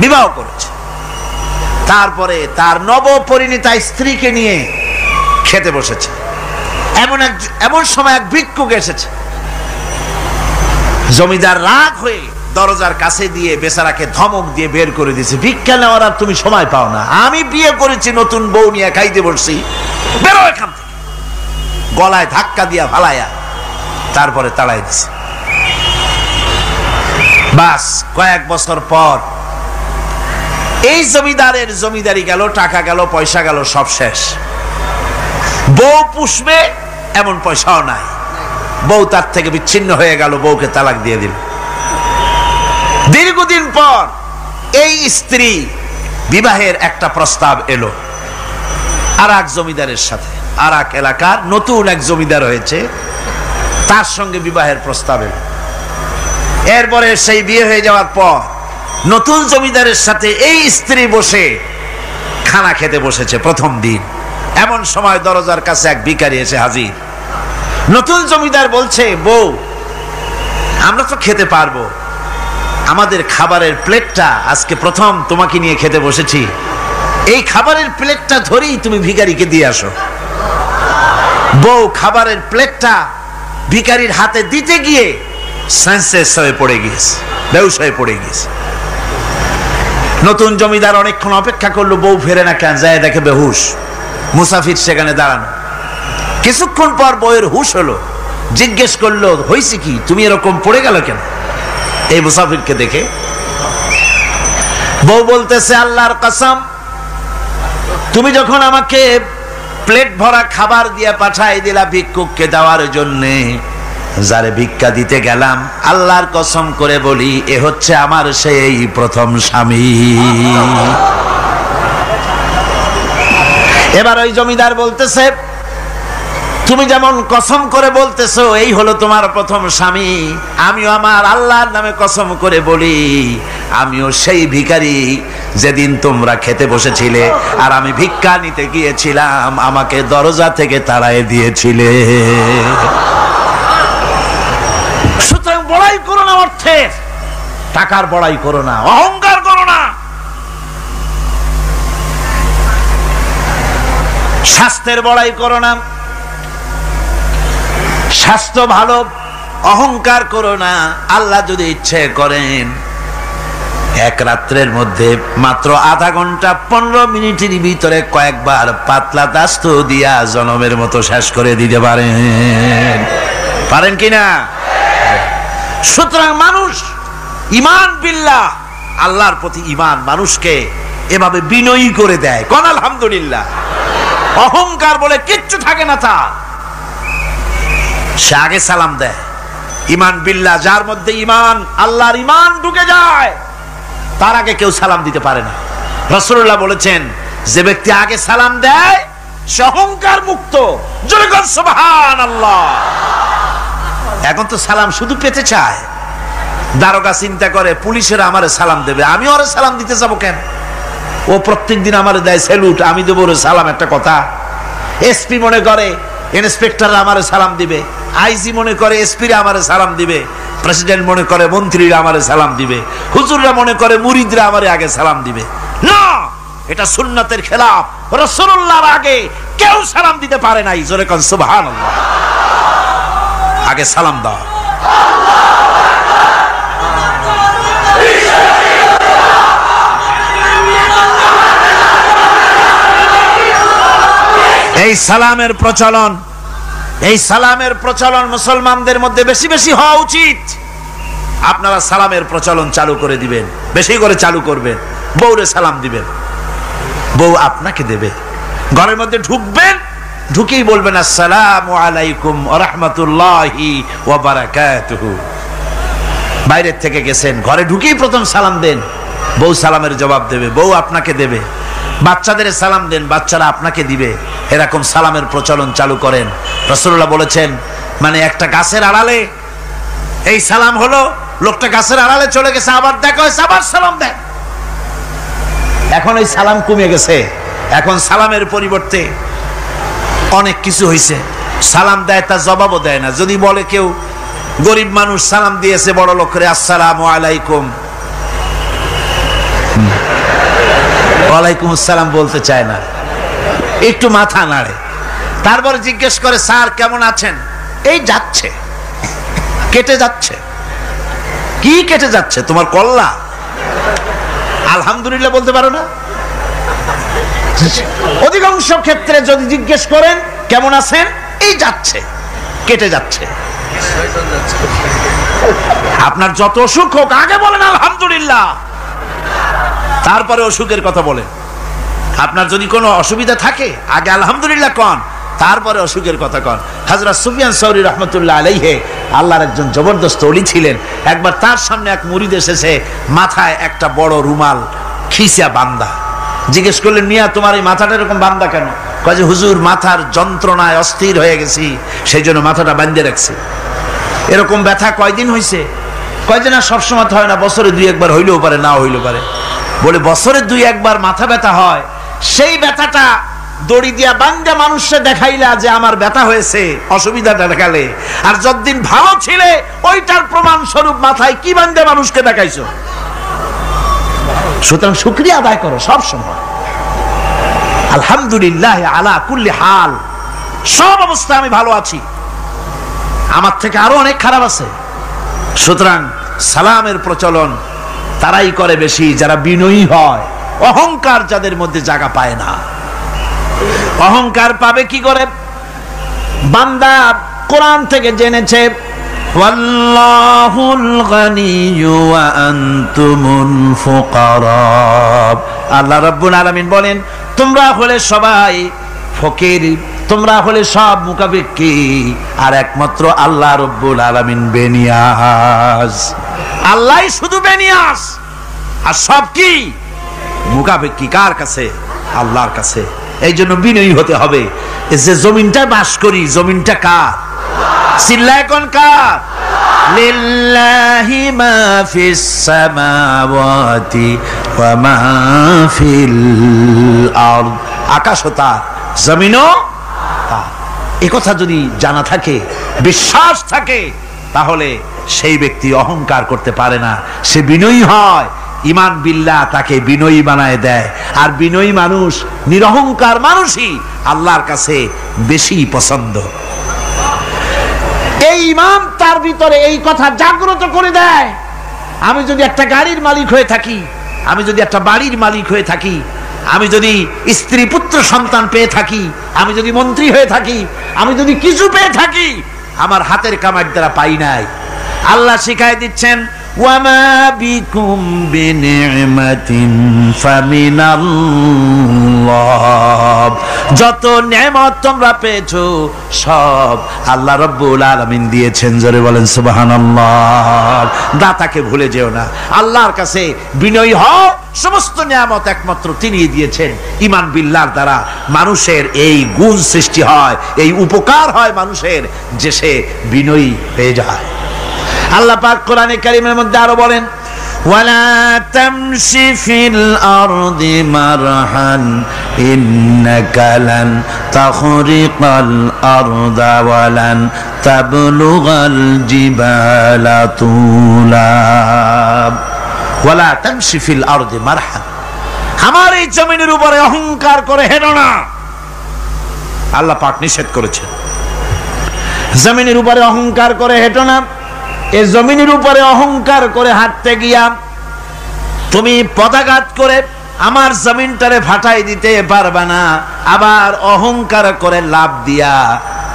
বিবাহ করেছে, তারপরে তার নবপরিণীতা স্ত্রীকে নিয়ে খেতে বসেছে। এমন সময় এক ভিক্ষুক এসেছে। জমিদার রাগ হয়ে দরজার কাছে দিয়ে বেচারাকে ধমক দিয়ে বের করে দিয়েছে, ভিক্ষা নেওয়ার আর তুমি সময় পাও না, আমি বিয়ে করেছি, নতুন বউ নিয়ে খাইতে বসছি, বেরো এখান থেকে। গলায় ধাক্কা দিয়া ফালাইয়া তারপরে তাড়াই দিছে। বাস কয়েক বছর পর এই জমিদারের জমিদারি গেল, টাকা গেল, পয়সা গেল, সব শেষ। বউ পুষবে এমন পয়সাও নাই। বউ তার থেকে বিচ্ছিন্ন হয়ে গেল, বউকে তালাক দিয়ে দিল। দীর্ঘদিন পর এই স্ত্রী বিবাহের একটা প্রস্তাব এলো আর এক জমিদারের সাথে। আর এক এলাকার নতুন এক জমিদার হয়েছে, তার সঙ্গে বিবাহের প্রস্তাব এলো। এরপরে সেই বিয়ে হয়ে যাওয়ার পর নতুন জমিদারের সাথে এই স্ত্রী বসে খানা খেতে বসেছে প্রথম দিন। এমন সময় দরজার কাছে এক ভিখারি এসে হাজির। নতুন জমিদার বলছে, বউ আমরা তো খেতে পারবো, আমাদের খাবারের প্লেটটা আজকে প্রথম তোমাকে নিয়ে খেতে বসেছি, এই খাবারের প্লেটটা ধরেই তুমি ভিখারিকে দিয়ে আসো। বউ খাবারের প্লেটটা ভিখারির হাতে দিতে গিয়ে সেন্সলেস হয়ে পড়ে গিয়েছে, বেহুশ হয়ে পড়ে গিয়েছে। নতুন জমিদার অনেকক্ষণ অপেক্ষা করলো, বউ ফেরে না কেন, যায় দেখে বেহুশ, মুসাফির সেখানে দাঁড়ানো। কিছুক্ষণ পর বউয়ের হুশ হলো, জিজ্ঞেস করলো, হয়েছে কি, তুমি এরকম পড়ে গেল কেন? এই মুসাফিরকে দেখে বউ বলতেছে, আল্লাহর কসম, তুমি যখন আমাকে প্লেট ভরা খাবার দিয়ে পাঠাই দিলা ভিক্ষুককে দেওয়ার জন্যে, যারে ভিক্ষা দিতে গেলাম, আল্লাহর কসম করে বলি, এ হচ্ছে আমার সেই প্রথম স্বামী। এবার ওই জমিদার বলতেছে, তুমি যেমন কসম করে বলতেছো এই হলো তোমার প্রথম স্বামী, আমিও আমার আল্লাহর নামে কসম করে বলি, আমিও সেই ভিখারি যেদিন তোমরা খেতে বসেছিলে আর আমি ভিক্ষা নিতে গিয়েছিলাম, আমাকে দরজা থেকে তাড়ায় দিয়েছিলে। সুতরাং বড়াই করো না অর্থের, টাকার বড়াই করো না, অহংকার করো না। স্বাস্থ্যের বড়াই করো না। স্বাস্থ্য ভালো অহংকার করো না। আল্লাহ যদি ইচ্ছে করেন এক রাত্রের মধ্যে মাত্র আধা ঘন্টা 15 মিনিটের ভিতরে কয়েকবার পাতলা দাস্ত দিয়া জনমের মতো শেষ করে দিতে পারেন কিনা? সুতরাং মানুষ ঈমান বিল্লাহ, আল্লাহর প্রতি ঈমান মানুষকে এভাবে বিনয়ী করে দেয়। কোন আলহামদুলিল্লাহ। অহংকার বলে কিচ্ছু থাকে না তার। সে আগে সালাম দেয়। ঈমান বিল্লাহ, যার মধ্যে ঈমান, আল্লাহর ঈমান ঢুকে যায়, তার আগে কেউ সালাম দিতে পারে না। রাসূলুল্লাহ বলেছেন, যে ব্যক্তি আগে সালাম দেয় সে অহংকার মুক্ত। জোরে বল সুবহানাল্লাহ। এখন তো সালাম শুধু পেতে চায়। দারোগা চিন্তা করে পুলিশের আমারে সালাম দেবে, আমি ওরে সালাম দিতে যাবো কেন? ও প্রত্যেকদিন আমারে দেয় স্যালুট, আমি দেবো ওরে সালাম, একটা কথা। এসপি মনে করে ইন্সপেক্টর আমারে সালাম দিবে, আইজি মনে করে এসপিরা আমারে সালাম দিবে, প্রেসিডেন্ট মনে করে মন্ত্রীরা আমারে সালাম দিবে, হুজুররা মনে করে মুরিদরা আমারে আগে সালাম দিবে। না, এটা সুন্নাতের খেলাফ। রাসূলুল্লাহর আগে কেউ সালাম দিতে পারে নাই। জোরে কোন সুবহানাল্লাহ। আগে সালাম দাও। এই সালামের প্রচলন মুসলমানদের মধ্যে বেশি বেশি হওয়া উচিত। আপনারা সালামের প্রচলন চালু করে দিবেন, বেশি করে চালু করবেন। বউরে সালাম দিবেন, বউ আপনাকে দেবে। ঘরের মধ্যে ঢুকবেন, ঢুকেই বলবেন আসসালামু আলাইকুম ওয়া রাহমাতুল্লাহি ওয়া বারাকাতুহু। বাইরে থেকে গেছেন, ঘরে ঢুকেই প্রথম সালাম দেন, বউ সালামের জবাব দেবে, বউ আপনাকে দেবে। বাচ্চাদের সালাম দেন, বাচ্চারা আপনাকে দিবে। এরকম সালামের প্রচলন চালু করেন। রাসূলুল্লাহ বলেছেন, মানে একটা গাছের আড়ালে এই সালাম হলো, লোকটা গাছের আড়ালে চলে গেছে, আবার দেখা হয়েছে, আবার সালাম দেন। এখন ওই সালাম কমে গেছে। এখন সালামের পরিবর্তে অনেক কিছু হয়েছে। সালাম দেয়, তার জবাবও দেয় না। যদি বলে কেউ, গরিব মানুষ সালাম দিয়েছে বড় লোক করে, আসসালামু আলাইকুম, ওয়ালাইকুম আসসালাম বলতে চায় না, একটু মাথা নাড়ে। তারপরে জিজ্ঞেস করে, স্যার কেমন আছেন? এই যাচ্ছে, কেটে যাচ্ছে। কি কেটে যাচ্ছে? তোমার কল্লা? আলহামদুলিল্লাহ বলতে পারো না? অধিকাংশ ক্ষেত্রে যদি জিজ্ঞেস করেন কেমন আছেন, এই যাচ্ছে, কেটে যাচ্ছে। আপনার যত অসুখ হোক আগে বলেন আলহামদুলিল্লাহ, তারপরে অসুখের কথা বলেন। আপনার যদি কোনো অসুবিধা থাকে আগে আলহামদুলিল্লাহ কন, তারপরে অসুখের কথা কন। হযরত সুফিয়ান সাউরি রাহমাতুল্লাহ আলাইহি আল্লাহর একজন জবরদস্ত ওলি ছিলেন। একবার তার সামনে এক মুরিদ এসেছে, মাথায় একটা বড় রুমাল খিসা বান্দা। জিজ্ঞেস করলেন, মিয়া তোমার এই মাথাটা এরকম বান্দা কেন? কয় যে হুজুর, মাথার যন্ত্রণায় অস্থির হয়ে গেছি, সেই জন্য মাথাটা বাঁধে রাখছি। এরকম ব্যথা কয়দিন হয়েছে? কয় যে না, সবসময় হয় না, বছরে 2-1 বার হইলেও পারে, না হইলেও পারে। বলে বছরে 2-1 বার মাথা ব্যথা হয়, সেই ব্যথাটা দড়ি দিয়া বান্দা মানুষকে দেখাইলা যে আমার ব্যথা হয়েছে, অসুবিধাটা দেখালে, আর যতদিন ভালো ছিলে ওইটার প্রমাণ স্বরূপ মাথায় কি বান্দা মানুষকে দেখাইছো। সুতরাং শুকরিয়া আদায় করো সব সময়। আলহামদুলিল্লাহ আলা কুল্লি হাল, সব অবস্থায় আমি ভালো আছি, আমার থেকে আরো অনেক খারাপ আছে। সুতরাং সালামের প্রচলন তারাই করে বেশি যারা বিনয়ী হয়। অহংকার যাদের মধ্যে জায়গা পায় না। অহংকার পাবে কি করে? বান্দা কোরআন থেকে জেনেছে, ওয়াল্লাহুল গানিয়্যু ওয়া আনতুমুল ফুকারা। আল্লাহ রাব্বুল আলামিন বলেন, তোমরা হলে সবাই ফকির, তোমরা হলে সব মুকাবিক্কি, আর একমাত্র আল্লাহ রাব্বুল আলামিন বেনিয়াজ। আল্লাহই শুধু বেনিয়াজ, আর সব কি মুকাবিক্কি। কার কাছে? আল্লাহর কাছে। এই জন্য বিনয়ী হতে হবে। যে জমিনটা বাস করি, জমিনটা কার? চিল্লায় কোন কার? লিল্লাহি মা ফিস সামাওয়াতি ওয়া মা ফিল আরদ। আকাশও তার, জমিনও তার। এই কথা যদি জানা থাকে, বিশ্বাস থাকে, তাহলে সেই ব্যক্তি অহংকার করতে পারে না, সে বিনয়ী হয়। ঈমান বিল্লাহ তাকে বিনয়ী বানায় দেয়। আর বিনয়ী মানুষ, নিরহংকার মানুষই আল্লাহর কাছে বেশি পছন্দ। এই ঈমান তার ভিতরে এই কথা জাগ্রত করে দেয়। আমি যদি একটা গাড়ির মালিক হয়ে থাকি, আমি যদি একটা বাড়ির মালিক হয়ে থাকি, আমি যদি স্ত্রী পুত্র সন্তান পেয়ে থাকি, আমি যদি মন্ত্রী হয়ে থাকি, আমি যদি কিছু পেয়ে থাকি, আমার হাতের কামাইয়ের দ্বারা পাই নাই। আল্লাহ শিখাই দিচ্ছেন, ওয়ামা বিকুম বিনি'মাতিন ফামিনাল্লাহ, যত নেয়ামত তোমরা পেয়েছো সব আল্লাহ রাব্বুল আলামিন দিয়েছেন। জোরে বলেন সুবহানাল্লাহ। দাতাকে ভুলে যেও না, আল্লাহর কাছে বিনয়ী হও। সমস্ত নিয়ামত একমাত্র তিনি দিয়েছেন। ঈমান বিল্লাহর দ্বারা মানুষের এই গুণ সৃষ্টি হয়, এই উপকার হয় মানুষের, যে সে বিনয়ী হয়ে যায়। আল্লাহ পাক কোরআনে কারীমের মধ্যে আরো বলেন, ওয়ালা তামশি ফিল আরদি মারহান ইন্নাকা লান তাখরিকাল আরদা ওয়ালান তাবলুগাল জিবালা তুলা। ওয়ালা তামশি ফিল আরদি মারহান, আমার এই জমিনের উপরে অহংকার করে হেঁটো না। আল্লাহ পাক নিষেধ করেছেন, জমিনের উপরে অহংকার করে হেঁটো না। এই জমিনের উপরে অহংকার করে হাঁটতে গিয়া তুমি পদাঘাত করে আমার জমিনটারে ফাটাই দিতে পারবে না, আবার অহংকার করে লাভ দিয়া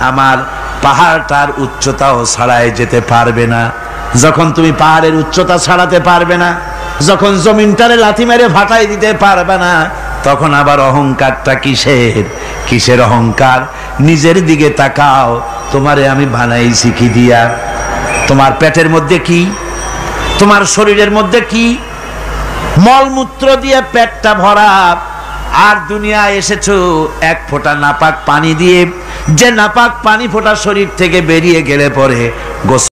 আমার পাহাড়টার উচ্চতাও ছাড়াই যেতে পারবে না। যখন তুমি পাহাড়ের উচ্চতা ছাড়াতে পারবে না, যখন জমিনটারে লাথি মেরে ফাটাই দিতে পারবে না, তখন আবার অহংকারটা কিসের? কিসের অহংকার? নিজের দিকে তাকাও, তোমারে আমি বানাইছি কি দিয়া? তোমার পেটের মধ্যে কি, তোমার শরীরের মধ্যে কি? মলমূত্র দিয়ে পেটটা ভরা, আর দুনিয়ায় এসেছো এক ফোঁটা নাপাক পানি দিয়ে। যে নাপাক পানি ফোঁটা শরীর থেকে বেরিয়ে গেলে পরে গোসল